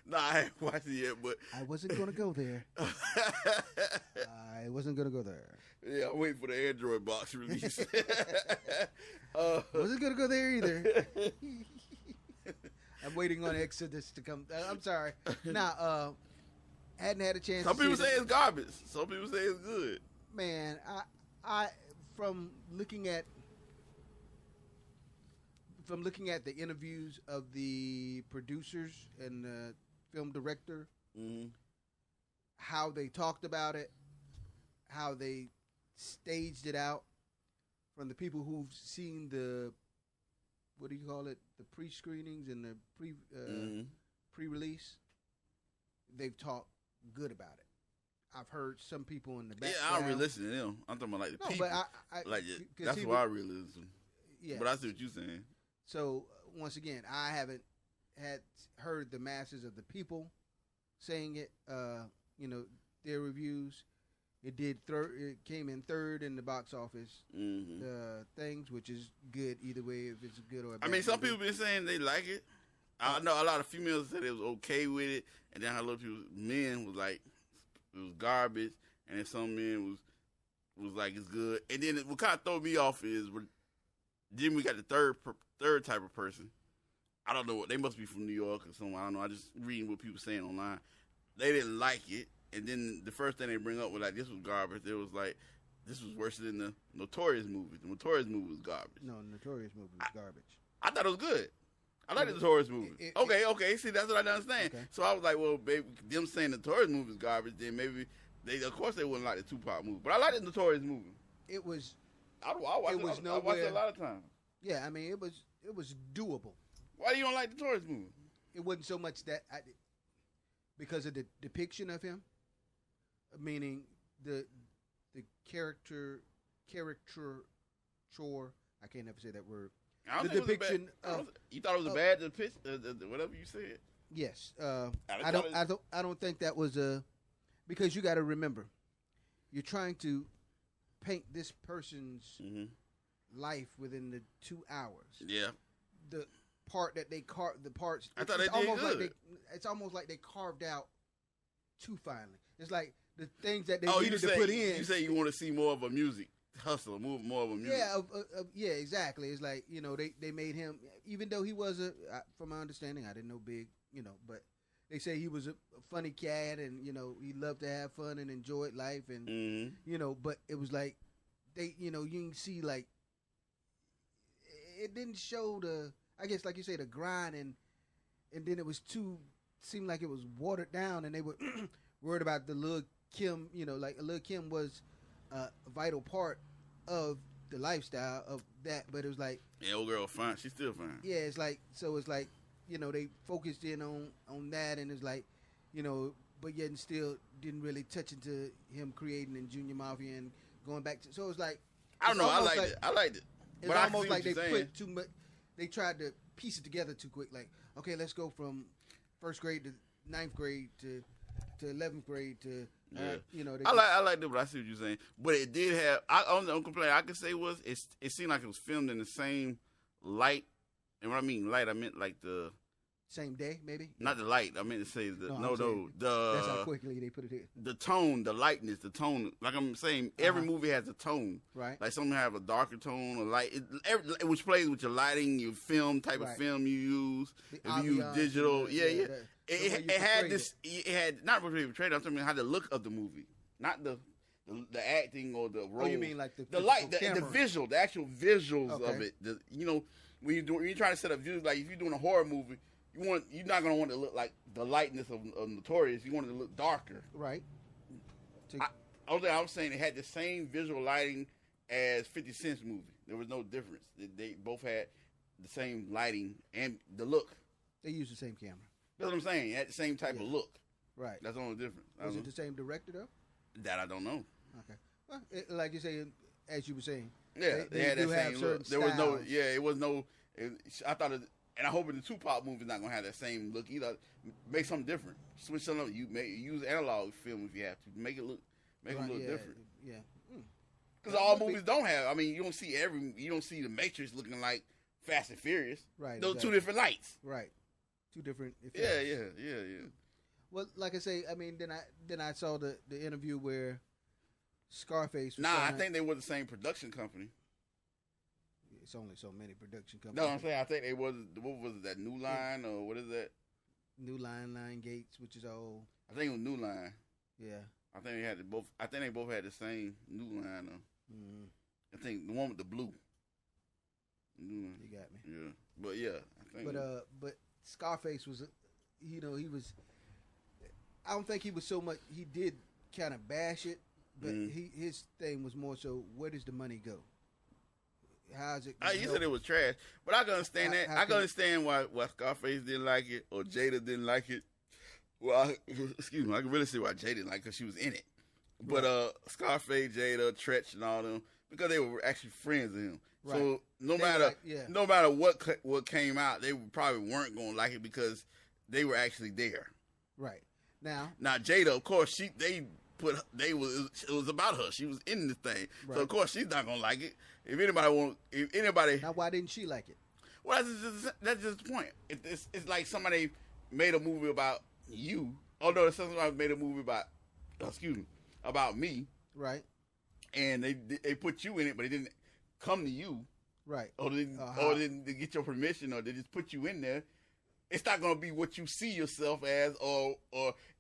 No, I haven't watched it yet, but I wasn't going to go there. I wasn't going to go there. Yeah, I'm waiting for the Android box release. Wasn't going to go there either. I'm waiting on Exodus to come. I'm sorry. Nah, hadn't had a chance. Some people say it's garbage. Some people say it's good. Man, I from looking at the interviews of the producers and the film director, how they talked about it, how they staged it out, from the people who've seen the, what do you call it, the pre-screenings and the pre-release, they've talked good about it. I've heard some people in the background. Yeah, I don't really listen to them. I'm talking about like the people. But that's why I really listen. Yeah. But I see what you're saying. So once again, I haven't heard the masses of the people saying it. Their reviews. It came in third in the box office things, which is good either way if it's good or bad. I mean, some people been saying they like it. I know a lot of females said it was okay with it, and then a lot of men was like it was garbage, and then some men was like it's good. And then what kind of throw me off is then we got the third type of person I don't know. They must be from New York or somewhere. I don't know. I just reading what people saying online. They didn't like it. And then the first thing they bring up was like, this was garbage. It was like, this was worse than the Notorious movie. The Notorious movie was garbage. No, the Notorious movie was garbage. I thought it was good. I like the Notorious movie. Okay. See, that's what I don't understand. Okay. So I was like, well, baby, them saying the Notorious movie is garbage, then maybe of course they wouldn't like the Tupac movie. But I like the Notorious movie. It was. I watched it a lot of times. Yeah, I mean, it was doable. Why do you don't like the Notorious movie? It wasn't so much that because of the depiction of him, meaning the caricature. I can't never say that word. The depiction of you thought it was a bad depiction, whatever you said. Yes, I don't think that was because you got to remember, you're trying to paint this person's life within the 2 hours. Yeah, the part that they carved, the parts. I thought they did good. It's almost like they carved out too finely. It's like the things that they needed to put in. You say you want to see more of a music hustle, more of a music. Yeah, yeah, exactly. It's like, they made him, even though he was from my understanding, I didn't know Big, but they say he was a funny cat and, he loved to have fun and enjoyed life and, but it was like, you can see like, it didn't show I guess like you say, the grind and then it was seemed like it was watered down and they were worried about the Lil' Kim, like Lil' Kim was a vital part of the lifestyle of that, but it was like, yeah, old girl fine, she's still fine. Yeah, it's like they focused in on that, and it's like, but yet and still didn't really touch into him creating in Junior Mafia and going back to. So it's like, I don't know, I liked it. It's but almost like they put too much. They tried to piece it together too quick. Like, okay, let's go from first grade to 9th grade to 11th grade to. Yeah. I liked it, but I see what you're saying. But it did have. I don't complain. I could say was it seemed like it was filmed in the same light, and when I mean light, I meant like the same day, maybe. Not the light. I meant to say the that's how quickly they put it in. The tone, the lightness, the tone. Like I'm saying, every movie has a tone. Right. Like some have a darker tone, a light, which plays with your lighting, your film type of film you use. If you use digital, yeah. It had this. It had not really portrayed. I'm talking about how the look of the movie, not the acting or the role. Oh, you mean like the light, the visual, the actual visuals of it. When you're trying to set up views, like if you're doing a horror movie, you're not gonna want it to look like the lightness of Notorious. You want it to look darker, right? I was saying it had the same visual lighting as 50 Cent's movie. There was no difference. They both had the same lighting and the look. They used the same camera. That's what I'm saying. It had the same type of look. Right. That's the only difference. Was it the same director, though? That I don't know. Okay. Well, like you say, as you were saying. Yeah, they had that same look. There was no, it was no, I thought, and I hope in the Tupac movie is not going to have that same look either. Make something different. Switch something up. Use analog film if you have to. Make it look different. Yeah. Because all movies don't have, I mean, you don't see the Matrix looking like Fast and Furious. Right. Those two different lights. Right. Two different effects. Yeah. Well, like I say, I mean, then I saw the interview where Scarface was I think they were the same production company. It's only so many production companies. No, I'm saying I think they was, what was it, that New Line or what is that? New Line Gates, which is old. I think it was New Line. Yeah. I think they both had the same New Line. I think the one with the blue. You got me. Yeah, but yeah, I think. But Scarface was, he was. I don't think he was so much. He did kind of bash it, but his thing was more so, where does the money go? How's it? You said it was trash, but I can understand that. I can understand why Scarface didn't like it or Jada didn't like it. Well, excuse me, I can really see why Jada didn't like it because she was in it. But Scarface, Jada, Tretch, and all them, because they were actually friends of him. Right. So no matter what came out, they probably weren't going to like it because they were actually there. Right. Now Jada, of course, it was about her. She was in the thing, right. So of course she's not gonna like it. If anybody, now why didn't she like it? Well, that's just the point. It's like somebody made a movie about you. Although somebody made a movie about me, right? And they put you in it, but it didn't come to you, right? Or they didn't get your permission, or they just put you in there. it's not gonna be what you see yourself as, or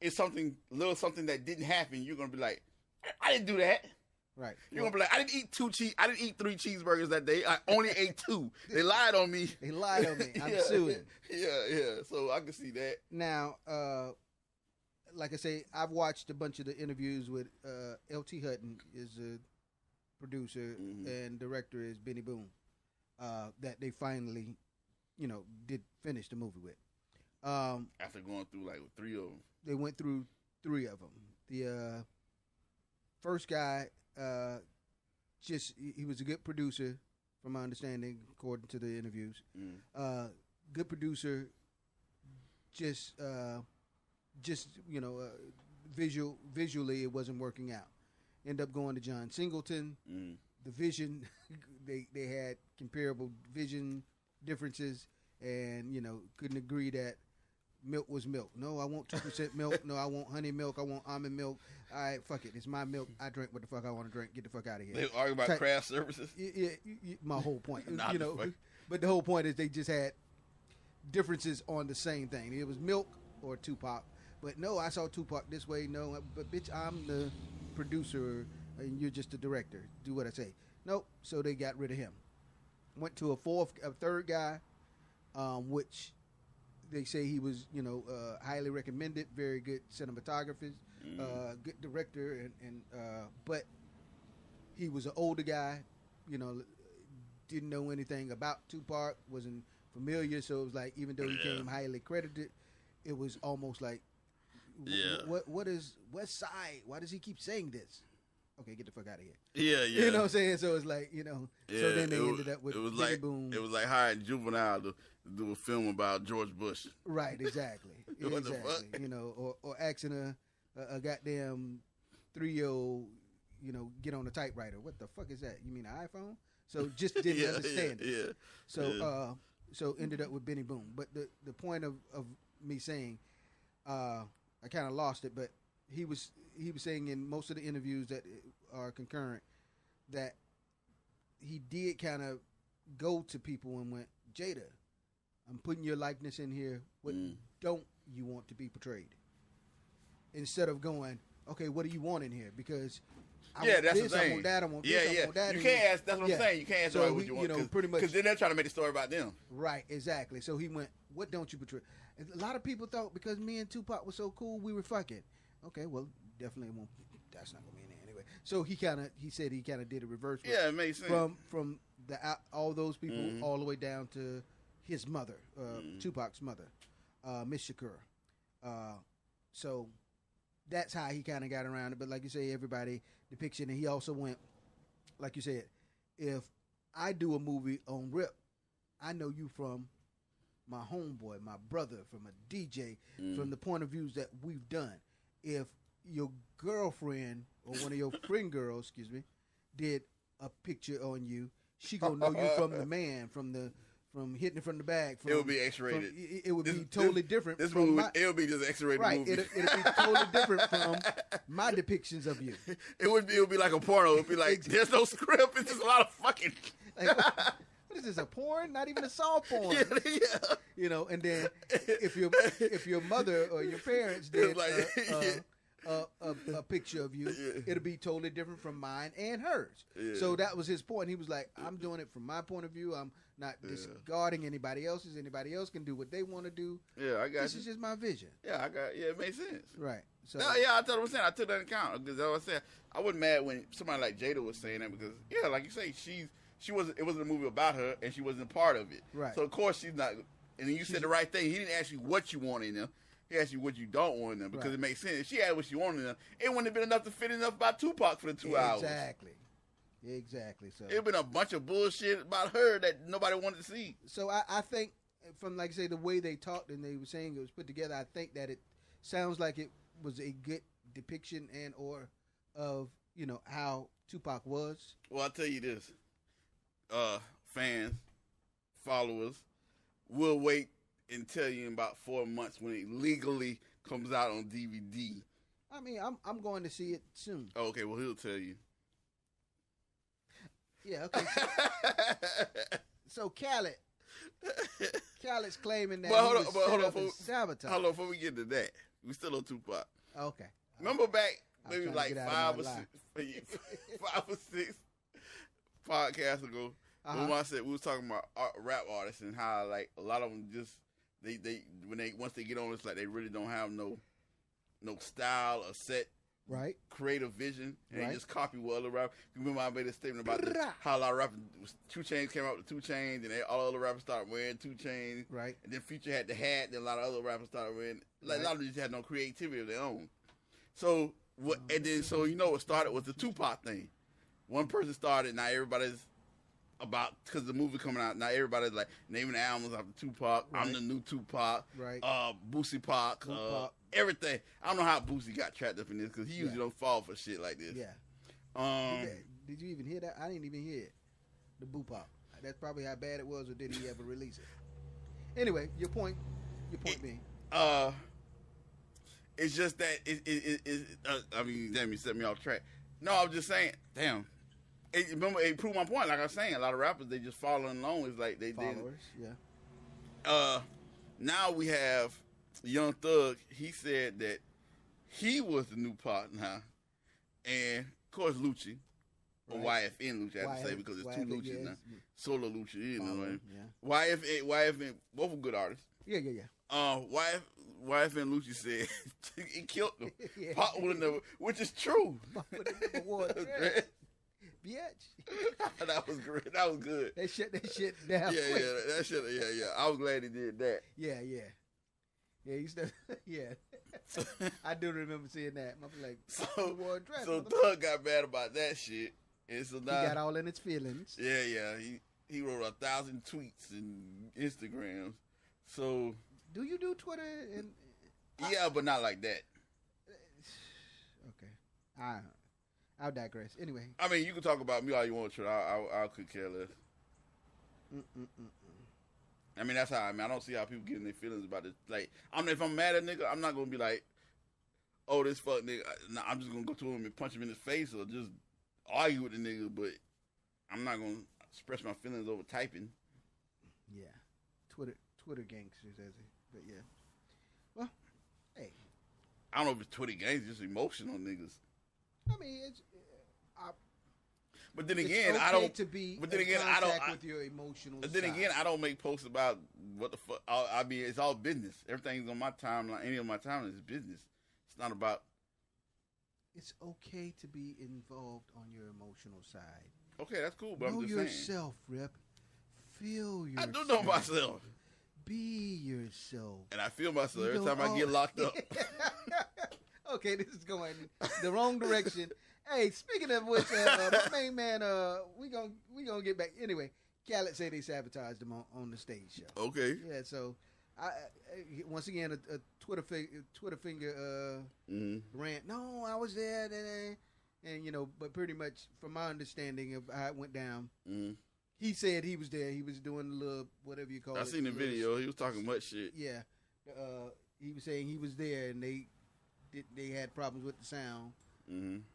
it's something that didn't happen. You're gonna be like, I didn't do that. Right. You're gonna be like, I didn't eat 3 cheeseburgers that day. I only ate 2. They lied on me. I'm suing. Yeah. So I can see that. Now, like I say, I've watched a bunch of the interviews with L.T. Hutton is a producer and director is Benny Boone, that they finally, did finish the movie with. After going through like 3 of them. They went through 3 of them. The first guy, he was a good producer, from my understanding, according to the interviews. Good producer, visually it wasn't working out. End up going to John Singleton. The vision, they had comparable vision differences, and couldn't agree that milk was milk. No, I want 2% milk. No, I want honey milk. I want almond milk. All right, fuck it. It's my milk. I drink what the fuck I want to drink. Get the fuck out of here. They argue about craft services. Yeah, my whole point. But the whole point is they just had differences on the same thing. It was milk or Tupac. But no, I saw Tupac this way. No, but bitch, I'm the producer and you're just the director. Do what I say. Nope. So they got rid of him. Went to a third guy, which they say he was, highly recommended, very good cinematographer, good director, but he was an older guy, didn't know anything about Tupac, wasn't familiar, so it was like, even though he came highly credited, it was almost like, what is West Side? Why does he keep saying this? Okay, get the fuck out of here. Yeah. You know what I'm saying? So it's like, so then they ended up with Benny Boone. It was like hiring Juvenile to do a film about George Bush. Right, exactly. What the fuck? Or asking a goddamn 3-year-old, get on a typewriter. What the fuck is that? You mean an iPhone? So just didn't understand it. Yeah. So ended up with Benny Boone. But the point of me saying, I kind of lost it, but he was saying in most of the interviews that are concurrent that he did kind of go to people and went, Jada, I'm putting your likeness in here. What don't you want to be portrayed? Instead of going, okay, what do you want in here? Because I want that's this, the thing. I want that, I want this, I want that. You can't ask, that's what I'm saying. You can't ask what you want. Pretty much. Because then they're trying to make the story about them. Right, exactly. So he went, what don't you portray? A lot of people thought because me and Tupac were so cool, we were fucking. Okay, well, definitely won't. That's not gonna be in there anyway. So he said he kind of did a reverse. Yeah, it makes sense. From all those people all the way down to his mother, Tupac's mother, Miss Shakur. So that's how he kind of got around it. But like you say, everybody depiction, and he also went, like you said, if I do a movie on Rip, I know you from my homeboy, my brother, from a DJ, from the point of views that we've done. If your girlfriend or one of your friend girls, did a picture on you, she gonna know you from the man, from hitting it from the bag. It would be X-rated. It would be totally different. This movie, it would be just X-rated movie. It'd be totally different from my depictions of you. It would be like a porno. It'd be like, there's no script. It's just a lot of fucking. Like, what is this, a porn? Not even a soft porn. Yeah. And then if your mother or your parents did a picture of you, it'll be totally different from mine and hers. Yeah. So that was his point. He was like, I'm doing it from my point of view. I'm not discarding anybody else's. Anybody else can do what they want to do. Yeah, I got This is just my vision. Yeah, it makes sense. Right. So I tell what I'm saying. I took that into account because I was saying I wasn't mad when somebody like Jada was saying that because like you say, it wasn't a movie about her and she wasn't part of it. Right. So of course she's not. And then you said the right thing. He didn't ask you what you want in them. He asked you what you don't want in them because it makes sense. If she had what she wanted in them, it wouldn't have been enough to fit enough about Tupac for the 2 hours. Exactly. So it'd been a bunch of bullshit about her that nobody wanted to see. So I think from, like I say, the way they talked and they were saying it was put together, I think that it sounds like it was a good depiction and or of how Tupac was. Well, I'll tell you this, fans, followers, we'll wait and tell you in about 4 months when it legally comes out on DVD. I mean, I'm going to see it soon. Oh, okay, well, he'll tell you. Yeah, okay. So Khaled, Khaled's claiming that But hold he on, was but set hold on, up and sabotaged. hold on, before we get to that, we still on Tupac. Okay. Remember back I'm maybe trying to like get out of 5 my or 6, 5 or 6 podcasts ago, when I said we was talking about rap artists and how like a lot of them just they once they get on, it's like they really don't have no style or set Right. creative vision, and Right. they just copy what other rappers. Remember I made a statement about how a lot of rappers, 2 Chainz came out with 2 Chainz, and all the other rappers started wearing 2 Chainz. Right. And then Future had the hat, then a lot of other rappers started wearing. Like, a lot of them just had no creativity of their own. So what? And then so what started was the Tupac thing. One person started. Now everybody's because the movie coming out. Now everybody's like naming the albums after Tupac. Right. I'm the new Tupac. Right. Boosie Pac. Everything. I don't know how Boosie got trapped up in this because he usually don't fall for shit like this. Yeah. Did you even hear that? I didn't even hear it. The Boo Pop. That's probably how bad it was, or did he ever release it? Anyway, your point being. It's just that I mean, damn, you set me off track. No, I was just saying, damn. Remember, it proved my point. Like I was saying, a lot of rappers, they just following along. It's like they Followers, yeah. Now we have Young Thug. He said that he was the new Pac now, and of course Lucci, or YFN Lucci, I have to say, because it's 2 Luccis now. Solo Lucci, you know what I mean? YFN, both are good artists. Yeah. YFN Lucci said he killed him. Yeah. Pac would have never, which is true. Bitch. That was great. That was good. They shut that shit down. That shit. Yeah. I was glad he did that. Yeah. Yeah, you still, yeah. I do remember seeing that. I was like, so Thug got mad about that shit, and so now he got all in his feelings. Yeah. He wrote 1,000 tweets and Instagrams. So do you do Twitter? And yeah, but not like that. Okay, I'll digress. Anyway, I mean, you can talk about me all you want to. I could care less. I mean, that's how I don't see how people getting their feelings about this. Like, if I'm mad at a nigga, I'm not gonna be like, oh, this fuck nigga. Nah, I'm just gonna go to him and punch him in his face or just argue with the nigga. But I'm not gonna express my feelings over typing. Yeah, Twitter gangsters, but yeah. Well, hey, I don't know if it's Twitter gangsters, just emotional niggas. I mean, it's. But then again, okay I don't. To be but then again, I don't. with your emotional. But then again, I don't make posts about what the fuck. I mean, it's all business. Everything's on my timeline. Any of my timeline is business. It's not about. It's okay to be involved on your emotional side. Okay, that's cool. But know I'm just yourself, saying. Rip. Feel yourself. I do know myself. Be yourself. And I feel myself every time I get locked up. Okay, this is going the wrong direction. Hey, speaking of which, my main man, we gonna get back. Anyway, Khaled said they sabotaged him on the stage show. Okay. Yeah, so I once again a Twitter finger rant. No, I was there, and but pretty much from my understanding of how it went down, he said he was there. He was doing the little whatever you call it. I seen the video. He was talking much shit. Yeah, he was saying he was there, and they had problems with the sound.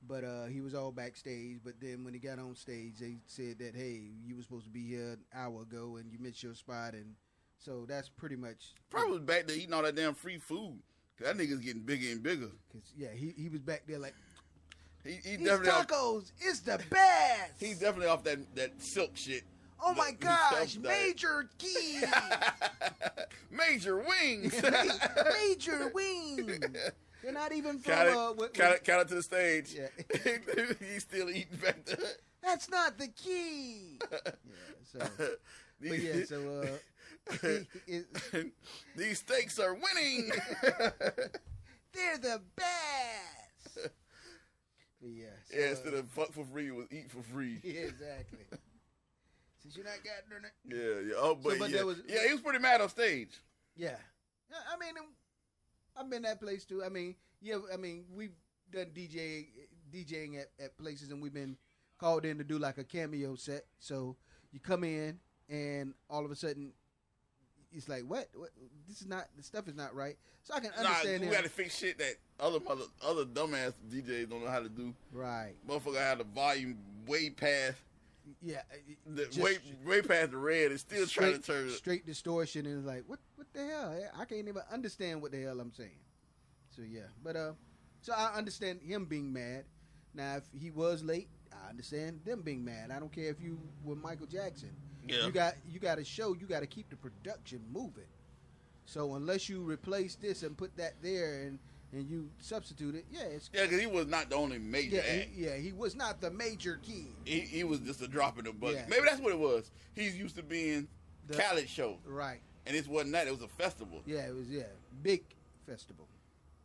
But he was all backstage. But then when he got on stage, they said that, hey, you were supposed to be here an hour ago and you missed your spot. And so that's pretty much. Probably was back there eating all that damn free food. That nigga's getting bigger and bigger. Cause yeah, he was back there like, he these tacos is the best. He's definitely off that silk shit. Oh my gosh, Major Key. Major Wings. Major Wings. They're not even from... Count it to the stage. Yeah. He's still eating back there. That's not the key. These steaks are winning. They're the best. Yeah, instead of fuck for free, it was eat for free. Yeah, exactly. Since you're not got it. Yeah. Oh, but he was pretty mad on stage. Yeah. I mean... I've been that place too. I mean, we've done DJing at places, and we've been called in to do like a cameo set. So you come in, and all of a sudden, it's like, what? This stuff is not right. So I can understand. We got to fix shit that other dumbass DJs don't know how to do. Right. Motherfucker had the volume way past. Yeah, way past the red, it's still trying to turn straight distortion, and it's like, what the hell? I can't even understand what the hell I'm saying. So yeah, but so I understand him being mad. Now, if he was late, I understand them being mad. I don't care if you were Michael Jackson. Yeah. You got to show, you got to keep the production moving. So unless you replace this and put that there and you substitute it, because he was not the only major act. He was not the major key. He was just a drop in the bucket. Yeah. Maybe that's what it was. He's used to being the Khaled show. Right. And it wasn't that. It was a festival. Yeah, it was, big festival.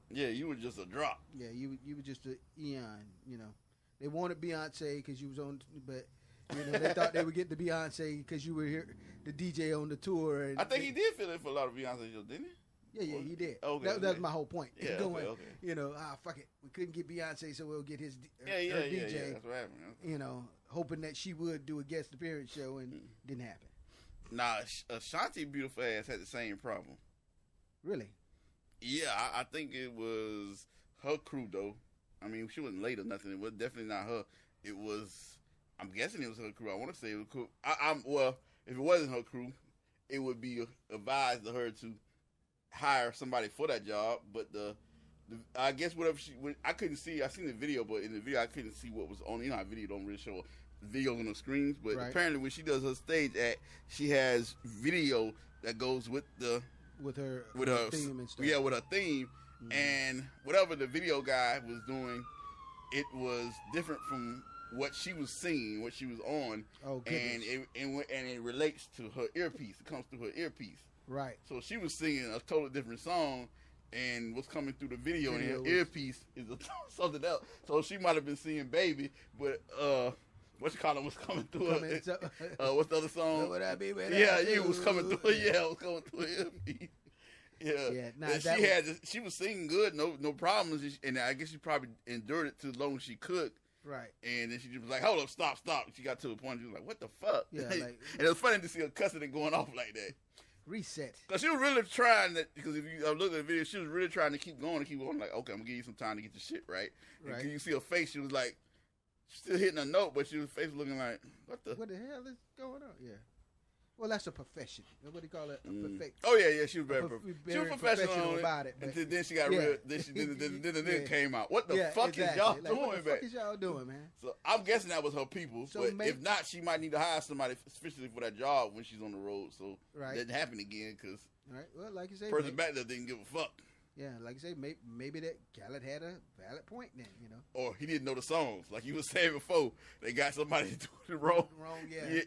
Yeah, you were just a drop. Yeah, you were just an eon, you know. They wanted Beyonce because you was on, but, you know, they thought they would get the Beyonce because you were here, the DJ on the tour. And I think he did fill in for a lot of Beyonce shows, didn't he? Yeah, he did. Okay, that was my whole point. Yeah, going, okay. You know, fuck it. We couldn't get Beyonce, so we'll get his her DJ. Yeah, that's what happened. You know, hoping that she would do a guest appearance show, and didn't happen. Nah, Ashanti Beautiful Ass had the same problem. Really? Yeah, I think it was her crew, though. I mean, she wasn't late or nothing. It was definitely not her. It was, I'm guessing it was her crew. I want to say it was crew. Well, if it wasn't her crew, it would be advised to her to hire somebody for that job. But I guess whatever I couldn't see. I seen the video, but in the video I couldn't see what was on. You know how video don't really show videos on the screens. But apparently when she does her stage act, she has video that goes with her theme and stuff. Yeah, with her theme. Mm-hmm. And whatever the video guy was doing, it was different from what she was singing, what she was on. Oh, goodness. And it relates to her earpiece. It comes through her earpiece. Right. So she was singing a totally different song, and what's coming through the video and her earpiece is something else. So she might have been seeing Baby, but what you call it was coming through her. What's the other song? Would I be it was coming through. Yeah, it was coming through her earpiece. Yeah. And she was singing good, no problems, and I guess she probably endured it too long as she could. Right. And then she just was like, hold up, stop. She got to the point, she was like, what the fuck? Yeah, like, and it was funny to see her cussing and going off like that. Reset. Because she was really trying that, because if you look at the video, she was really trying to keep going, like, okay, I'm going to give you some time to get your shit right. Right. And you see her face, she was like, still hitting a note, but she was face looking like, what the hell is going on? Yeah. Well, that's a profession. What do you call it? Oh yeah, she was very professional about it. And then she got real. Then it came out. What the fuck is y'all doing? What the fuck is y'all doing, man? So I'm guessing that was her people. So but if not, she might need to hire somebody especially for that job when she's on the road. So it doesn't happen again because well, like you say, person back there didn't give a fuck. Yeah, like you say, maybe that Khaled had a valid point then, you know. Or he didn't know the songs. Like you were saying before, they got somebody doing it wrong.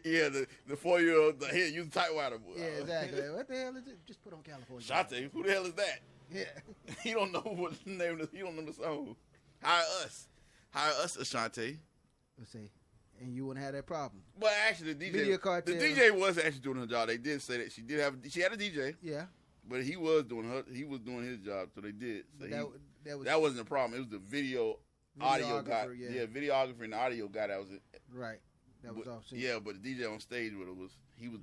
Yeah, the 4-year-old, here, use the typewriter. Yeah, exactly. What the hell is it? Just put on California. Shante, who the hell is that? Yeah. He don't know what the name is. He don't know the song. Hire us, Ashante. Let's see. And you wouldn't have that problem. But actually, the DJ was actually doing her job. They did say that she had a DJ. Yeah. But he was doing his job, so they did. So that wasn't a problem. It was the audio guy. Yeah, videographer and the audio guy that was it. Right. That was off scene. Yeah, but the DJ on stage with her was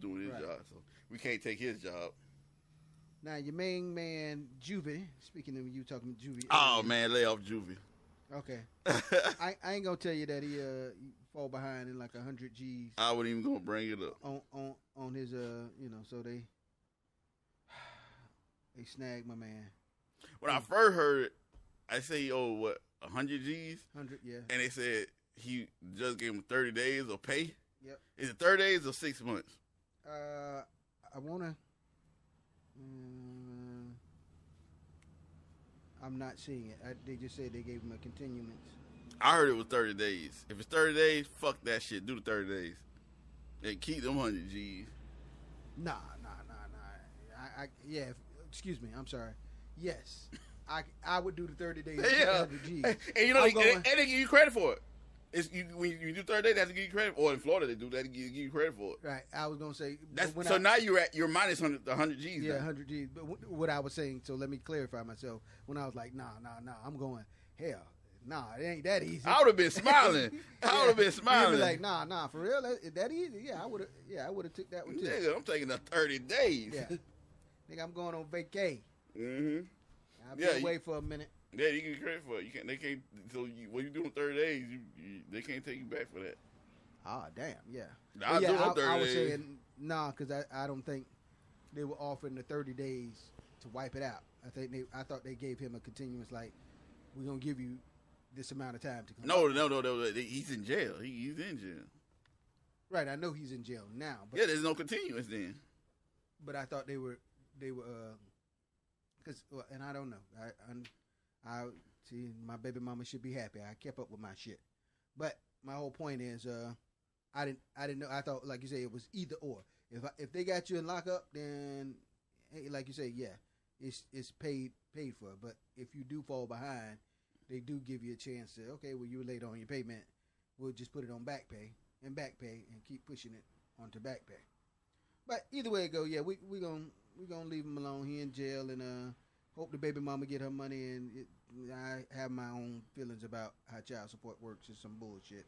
doing his job, so we can't take his job. Now your main man Juvie. Speaking of you talking to Juvie. Oh man, lay off Juvie. Okay. I ain't gonna tell you that he fall behind in like 100 G's. I wasn't even gonna bring it up on his so they snagged my man. When I first heard it, I say, 100 G's? 100, yeah. And they said he just gave him 30 days of pay? Yep. Is it 30 days or 6 months? I want to... I'm not seeing it. They just said they gave him a continuance. I heard it was 30 days. If it's 30 days, fuck that shit. Do the 30 days. And keep them 100 G's. Nah. Excuse me. I'm sorry. Yes, I would do the 30 days. Yeah. 100 G's. And they give you credit for it. When you do 30 days, they have to give you credit. Or in Florida, they do that to give you credit for it. Right. I was gonna say. Now you're minus 100 G's. Yeah, 100 G's. But what I was saying. So let me clarify myself. When I was like, nah, I'm going hell. Nah, it ain't that easy. I would have been smiling. I would have been smiling. You'd be like, nah, for real? Is that easy? Yeah, I would have took that one too. Nigga, I'm taking the 30 days. Yeah. Nigga, I'm going on vacay. Mm-hmm. I'll be away for a minute. Yeah, you can get credit for it. They can't. So when you doing 30 days, they can't take you back for that. Ah, damn, yeah. I'll do it 30 I was days. saying nah, because I don't think they were offering the 30 days to wipe it out. I thought they gave him a continuous, like, we're gonna give you this amount of time to come. No. He's in jail. He's in jail. Right, I know he's in jail now. But, Yeah, there's no continuous then. but I thought they were, because, and I don't know. I see, my baby mama should be happy. I kept up with my shit. But my whole point is, I didn't know. I thought, like you say, it was either or. If they got you in lockup, then, hey, like you say, yeah, it's paid for. But if you do fall behind, they do give you a chance to, okay, well, you were late on your payment. We'll just put it on back pay and keep pushing it onto back pay. But either way it go, yeah, we gonna leave him alone. He in jail, and hope the baby mama get her money. And I have my own feelings about how child support works. It's some bullshit.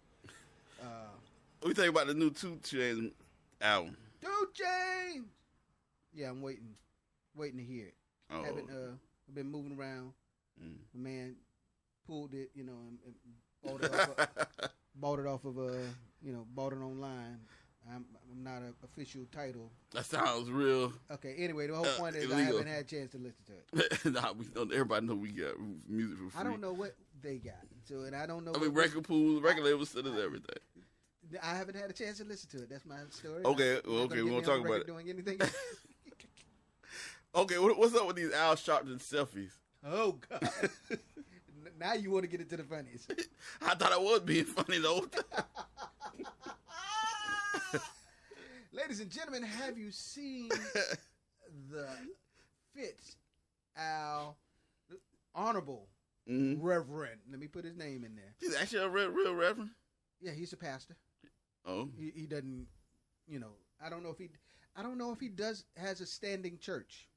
What do you think about the new 2 Chainz album? 2 Chainz. Yeah, I'm waiting to hear it. Oh. I've been moving around. The man pulled it, and bought it off of bought it online. I'm not an official title. That sounds real. Okay. Anyway, the whole point is illegal. I haven't had a chance to listen to it. Nah, we don't. Everybody know we got music for free. I don't know what they got. So, and I don't know. I mean, record pools, record labels, send us everything. I haven't had a chance to listen to it. That's my story. Okay, we won't talk about it. Doing anything. Okay, what's up with these Al Sharpton selfies? Oh God! Now you want to get into the funnies. I thought I was being funny though. Ladies and gentlemen, have you seen the Fitz Al Honorable Reverend? Let me put his name in there. He's actually a real reverend. Yeah, he's a pastor. Oh, he doesn't. I don't know if he has a standing church.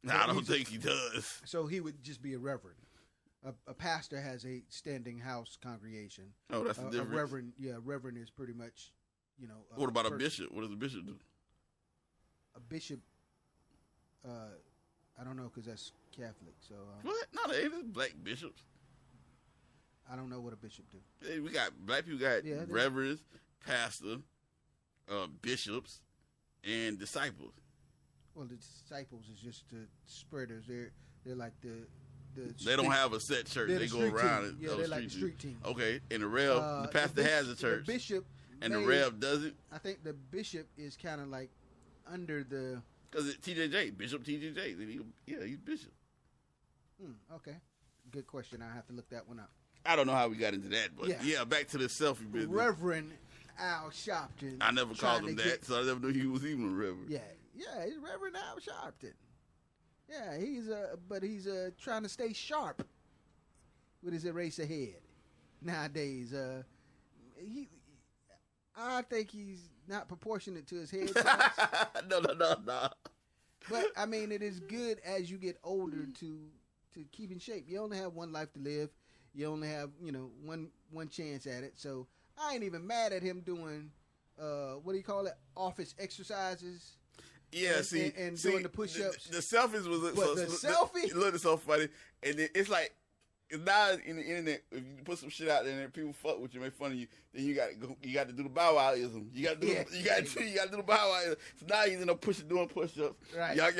No, I don't think he does. So he would just be a reverend. A pastor has a standing house congregation. Oh, that's the difference. A reverend is pretty much, what about a bishop? What does a bishop do? A bishop, I don't know, because that's Catholic. So what? No, they ain't black bishops. I don't know what a bishop do. Hey, we got black people. Got reverends, pastor, bishops, and disciples. Well, the disciples is just the spreaders. They're like the they don't have a set church. They go around. Yeah, they're like the street team. Okay, and the pastor has a church. The bishop and the rev doesn't. I think the bishop is kind of like under the. Because it's TJJ, Bishop TJJ. He's bishop. Okay, good question. I have to look that one up. I don't know how we got into that, but yeah back to the selfie business. Reverend Al Sharpton. I never called him that, so I never knew he was even a reverend. Yeah, he's Reverend Al Sharpton. Yeah, he's trying to stay sharp with his eraser head nowadays. I think he's not proportionate to his head size. No. But I mean, it is good as you get older to keep in shape. You only have one life to live. You only have one chance at it. So I ain't even mad at him doing what do you call it? Office exercises. Yeah, and doing the push-ups. The selfies was the selfie. It looked so funny, and it's like now in the internet. If you put some shit out there and people fuck with you, make fun of you, then you got to do the bow wowism. You got to do the bow wow. So now he's doing push-ups. Right. Y'all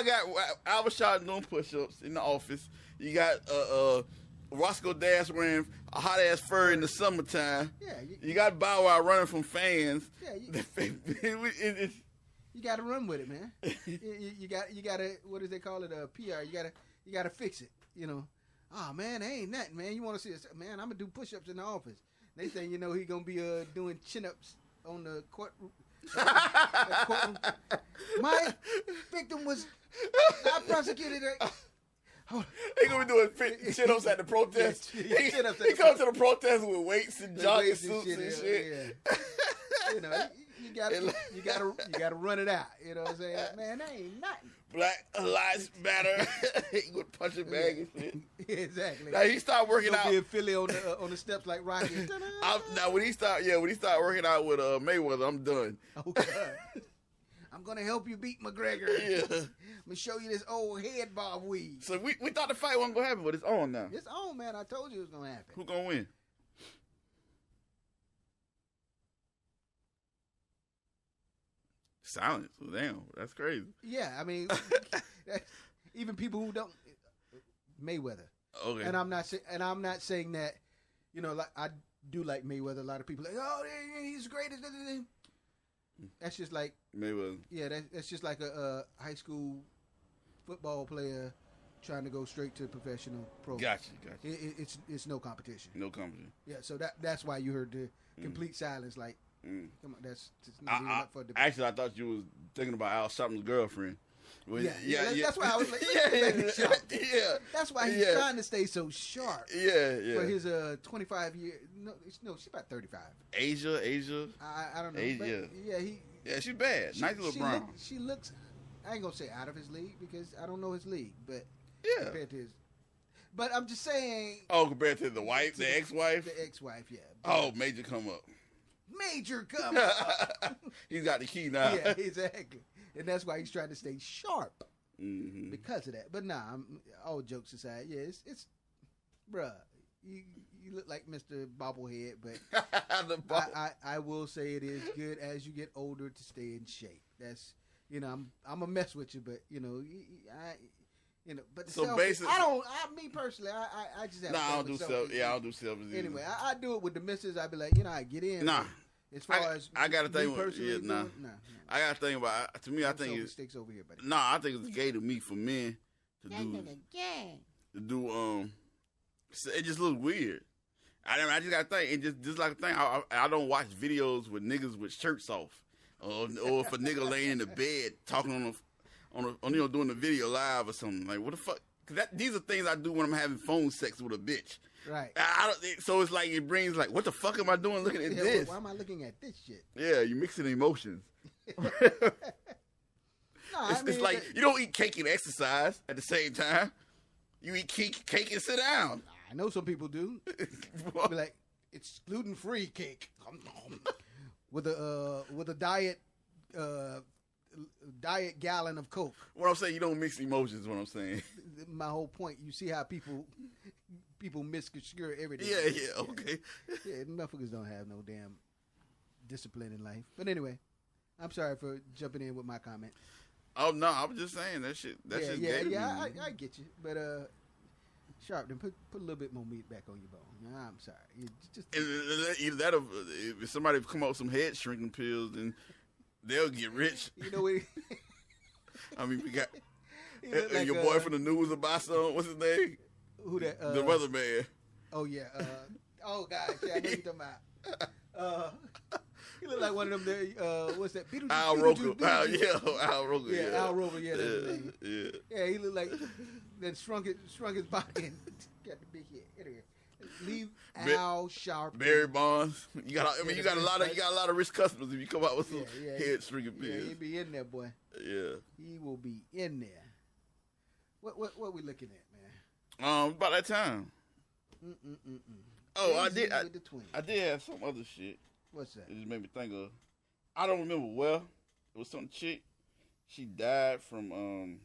got Albert Sharpton doing push-ups in the office. You got Roscoe Dash wearing a hot ass fur in the summertime. Yeah. You got Bow Wow running from fans. Yeah. You got to run with it, man. you got to what do they call it? PR. You got to fix it. Oh man, that ain't nothing, man. You want to see this? Man, I'm gonna do push-ups in the office. They say he gonna be doing chin-ups on the courtroom. My victim was not prosecuted. He gonna be doing chin-ups at the protest. He comes to the protest with weights and jogging suits and shit. You gotta run it out. You know what I'm saying? Man, that ain't nothing. Black Lives Matter. He would punch a bag and shit. Exactly. Now he started working out. Be a Philly on the steps like Rocky. Now when he started working out with Mayweather, I'm done. Oh God. I'm gonna help you beat McGregor. Yeah. I'm gonna show you this old head bob weave. So we thought the fight wasn't gonna happen, but it's on now. It's on, man. I told you it was gonna happen. Who gonna win? silence. Damn, that's crazy. Yeah, I mean, even people who don't Mayweather. Okay. And I'm not saying that, you know, like I do like Mayweather. A lot of people are like, oh, he's the greatest. That's just like Mayweather. Yeah, that's just like a high school football player trying to go straight to professional pro. Gotcha. It's no competition. No competition. Yeah, so that's why you heard the complete silence. Like, come on, that's not even up for debate. Actually, I thought you was thinking about Al Sharpton's girlfriend. Well, yeah. That's why I was like, yeah. That's why he's trying to stay so sharp. Yeah. For his 25 year. No, she's about 35. Asia. I don't know. Asia. Yeah, she's bad. Nice little brown. She looks. I ain't gonna say out of his league because I don't know his league, but compared to his. But I'm just saying. Oh, compared to the wife, the ex-wife. The ex-wife, yeah. Oh, major come up. Major come up. He's got the key now. Yeah, exactly. And that's why he's trying to stay sharp because of that. But nah, all jokes aside, yeah, it's bruh, you look like Mr. Bobblehead, but I will say it is good as you get older to stay in shape. That's, you know, I'm a mess with you, but you know, but so basically, me personally, I just have. Nah, I don't do self. Yeah, I don't do self. Anyway, I do it with the missus. I be like, you know, I get in. Nah. As far as I got to think. Nah. I got to think about. To me, I think it's sticks over here, buddy. Nah, I think it's gay to me for men to do. It just looks weird. I just got to think. It just like a thing. I don't watch videos with niggas with shirts off, or if a nigga laying in the bed talking on doing the video live or something. Like, what the fuck? Cause these are things I do when I'm having phone sex with a bitch. Right. So it's like it brings like, what the fuck am I doing looking at this? Why am I looking at this shit? Yeah, you mixing emotions. It's like you don't eat cake and exercise at the same time. You eat cake and sit down. I know some people do. Be like, it's gluten free cake with a diet gallon of Coke. What I'm saying, you don't mix emotions. What I'm saying. My whole point. You see how people misconstrue everything. Yeah, okay. Yeah, motherfuckers don't have no damn discipline in life. But anyway, I'm sorry for jumping in with my comment. Oh no, I was just saying that shit. That's just gay. Yeah, I get you. But Sharpton, put a little bit more meat back on your bone. Nah, I'm sorry. Either that or if somebody come up with some head shrinking pills, then they'll get rich. You know what? I mean, we got like your boy from the news about some. What's his name? Who that? The weatherman. Oh yeah. Oh gosh, yeah, I know you're talking about. He look like one of them. What's that? Al Roker. Al Roker. Yeah, Al Roker. Yeah, that's his name. Yeah. Yeah, he looked like then shrunk his body and got the big head. Anyway, leave Al Sharpton. Barry Bonds. You got a lot of rich customers if you come out with some head shrinking pills. Yeah, he'll be in there, boy. Yeah. He will be in there. What we looking at, man? About that time. Oh, I did have some other shit. What's that? It just made me think of. I don't remember well. It was some chick. She died from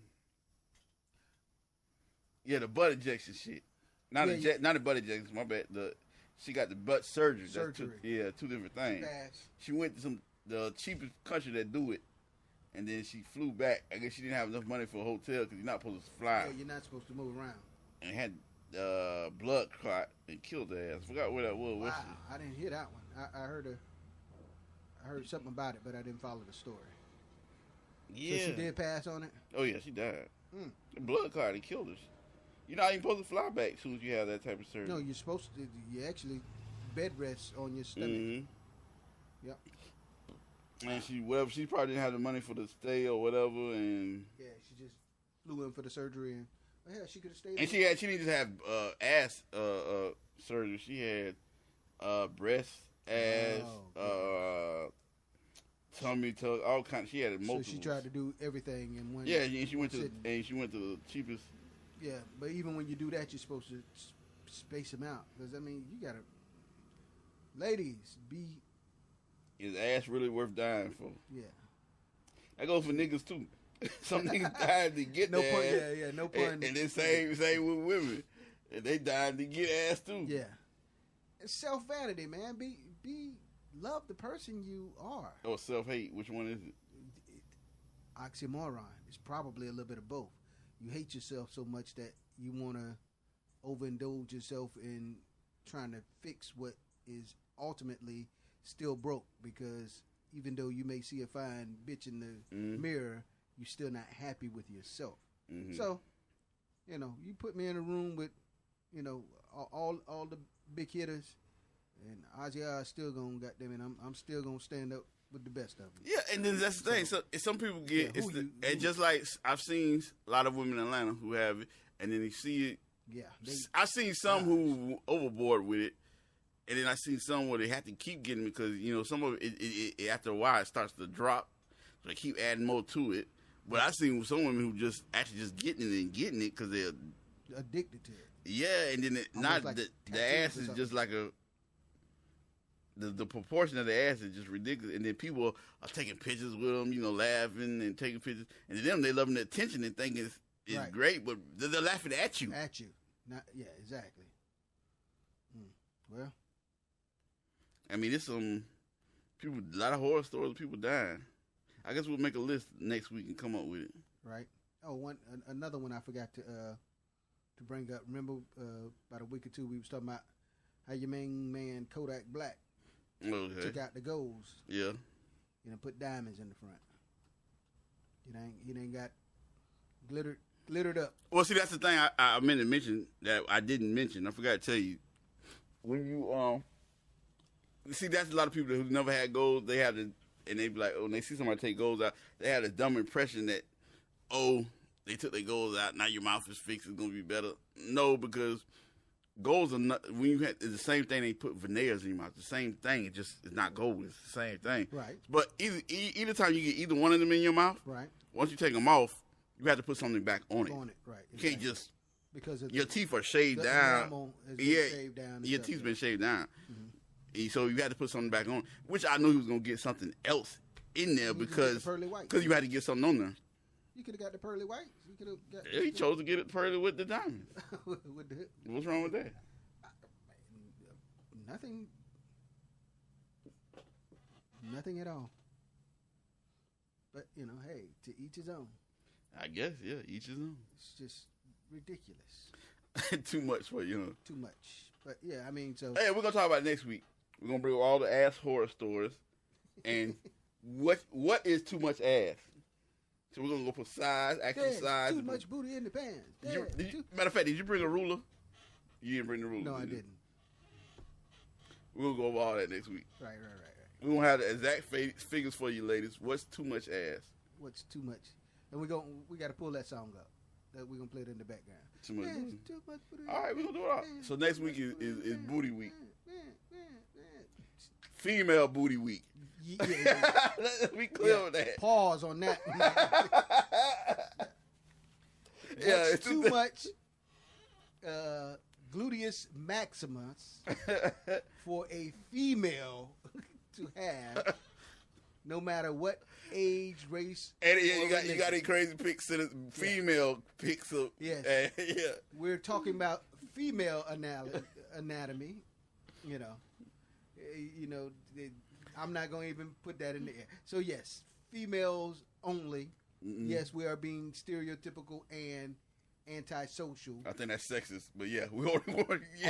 the butt injection shit. Not the butt injection. My bad. She got the butt surgery. Surgery. Two different things. She went to the cheapest country that do it, and then she flew back. I guess she didn't have enough money for a hotel because you're not supposed to fly. Yeah, you're not supposed to move around. And had blood clot and killed her ass. Forgot where that was. Wow, I didn't hear that one. I heard something about it, but I didn't follow the story. Yeah. So she did pass on it? Oh, yeah, she died. The blood clot, it killed her. You're not even supposed to fly back as soon as you have that type of surgery. No, you're supposed to. You actually bed rest on your stomach. Mm-hmm. Yep. And she probably didn't have the money for the stay or whatever, and yeah, she just flew in for the surgery, and she could have stayed. And she didn't just have ass surgery. She had breast, ass, tummy, all kinds. She had multiple. So she tried to do everything in one. Yeah, and she went to the cheapest. Yeah, but even when you do that, you're supposed to space them out because I mean you gotta. Ladies, is ass really worth dying for? Yeah. That goes for niggas too. Some niggas died to get no that pun, ass. Yeah, no pun. And then same with women. And they died to get ass too. Yeah. It's self-vanity, man. Love the person you are. Or self-hate. Which one is it? oxymoron. It's probably a little bit of both. You hate yourself so much that you want to overindulge yourself in trying to fix what is ultimately still broke, because even though you may see a fine bitch in the mirror, you're still not happy with yourself. So, you put me in a room with, all the big hitters, and Ozzie is still gonna, goddamn it, I'm still gonna stand up with the best of them. Yeah, and then that's the thing. So some people get and just like I've seen a lot of women in Atlanta who have it, and then you see it. Yeah, I've seen some who overboard with it, and then I seen some where they have to keep getting it because some of it after a while it starts to drop, so they keep adding more to it. But I've seen some women who just actually just getting it because they're addicted to it. Yeah, and then the ass is just like the proportion of the ass is just ridiculous, and then people are taking pictures with them, laughing and taking pictures, and to them they loving the attention and thinking it's right. Great, but they're laughing at you. Exactly. Well, I mean, it's people, a lot of horror stories of people dying. I guess we'll make a list next week and come up with it. Right. Oh, another one I forgot to bring up. Remember, about a week or two, we was talking about how your main man Kodak Black took out the golds. Yeah. Put diamonds in the front. He ain't got glittered up. Well, see, that's the thing I meant to mention that I didn't mention. I forgot to tell you. When you see, that's a lot of people who never had gold. They have to, and they be like, when they see somebody take golds out, they have a dumb impression that, they took their golds out. Now your mouth is fixed. It's gonna be better. No, because golds are not. When you it's the same thing. They put veneers in your mouth. The same thing. It's not gold. It's the same thing. Right. But either time you get either one of them in your mouth, right. Once you take them off, you have to put something back on it. Right. You can't just because your teeth are shaved down. Shaved down your teeth's been shaved down. So you had to put something back on, which I knew he was gonna get something else in there because you had to get something on there. You could have got the pearly whites. You could have got. Yeah, he chose to get it pearly with the diamond. What's wrong with that? Nothing at all. But hey, to each his own. I guess, yeah, each his own. It's just ridiculous. Too much for you. Too much. But yeah, I mean, so. Hey, we're gonna talk about it next week. We're gonna bring all the ass horror stories, and what is too much ass. So we're gonna go for size, actual size. Too much booty in the pants. Matter of fact, did you bring a ruler? You didn't bring the ruler. No, I didn't. We're gonna go over all that next week. Right. We're gonna have the exact figures for you, ladies. What's too much ass? What's too much? And we got to pull that song up. That we're gonna play it in the background. Too much booty. All right, we're gonna do it all. So next week is booty week. Female booty week. Yeah. Let's be clear with that. Pause on that. It's too much gluteus maximus for a female to have, no matter what age, race. And you got any crazy pics of female pics of. Yes. Yeah. We're talking about female anatomy. I'm not going to even put that in the air. So yes, females only. Mm-hmm. Yes, we are being stereotypical and antisocial. I think that's sexist, but yeah, we all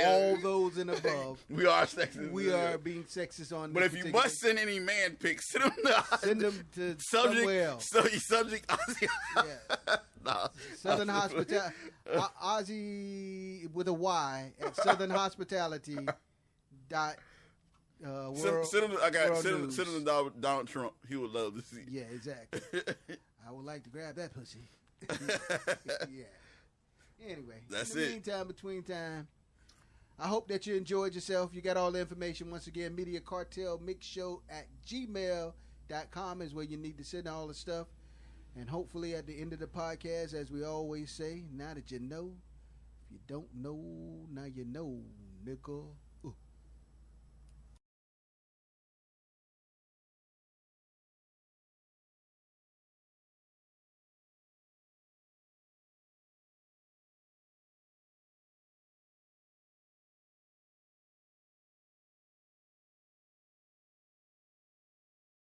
all those and above. We are sexist. We are being sexist on. But if you must send any man pics, send them to somewhere else. So you subject Ozzie. Yeah. Nah, Southern Hospitality. Ozzie with a Y at Southern Hospitality. Send him to Donald Trump. He would love to see. Yeah, exactly. I would like to grab that pussy. Yeah. Anyway, that's in the meantime, between time, I hope that you enjoyed yourself. You got all the information. Once again, Media Cartel Mixshow at gmail.com is where you need to send all the stuff. And hopefully at the end of the podcast, as we always say, now that you know, if you don't know, now you know, nigga.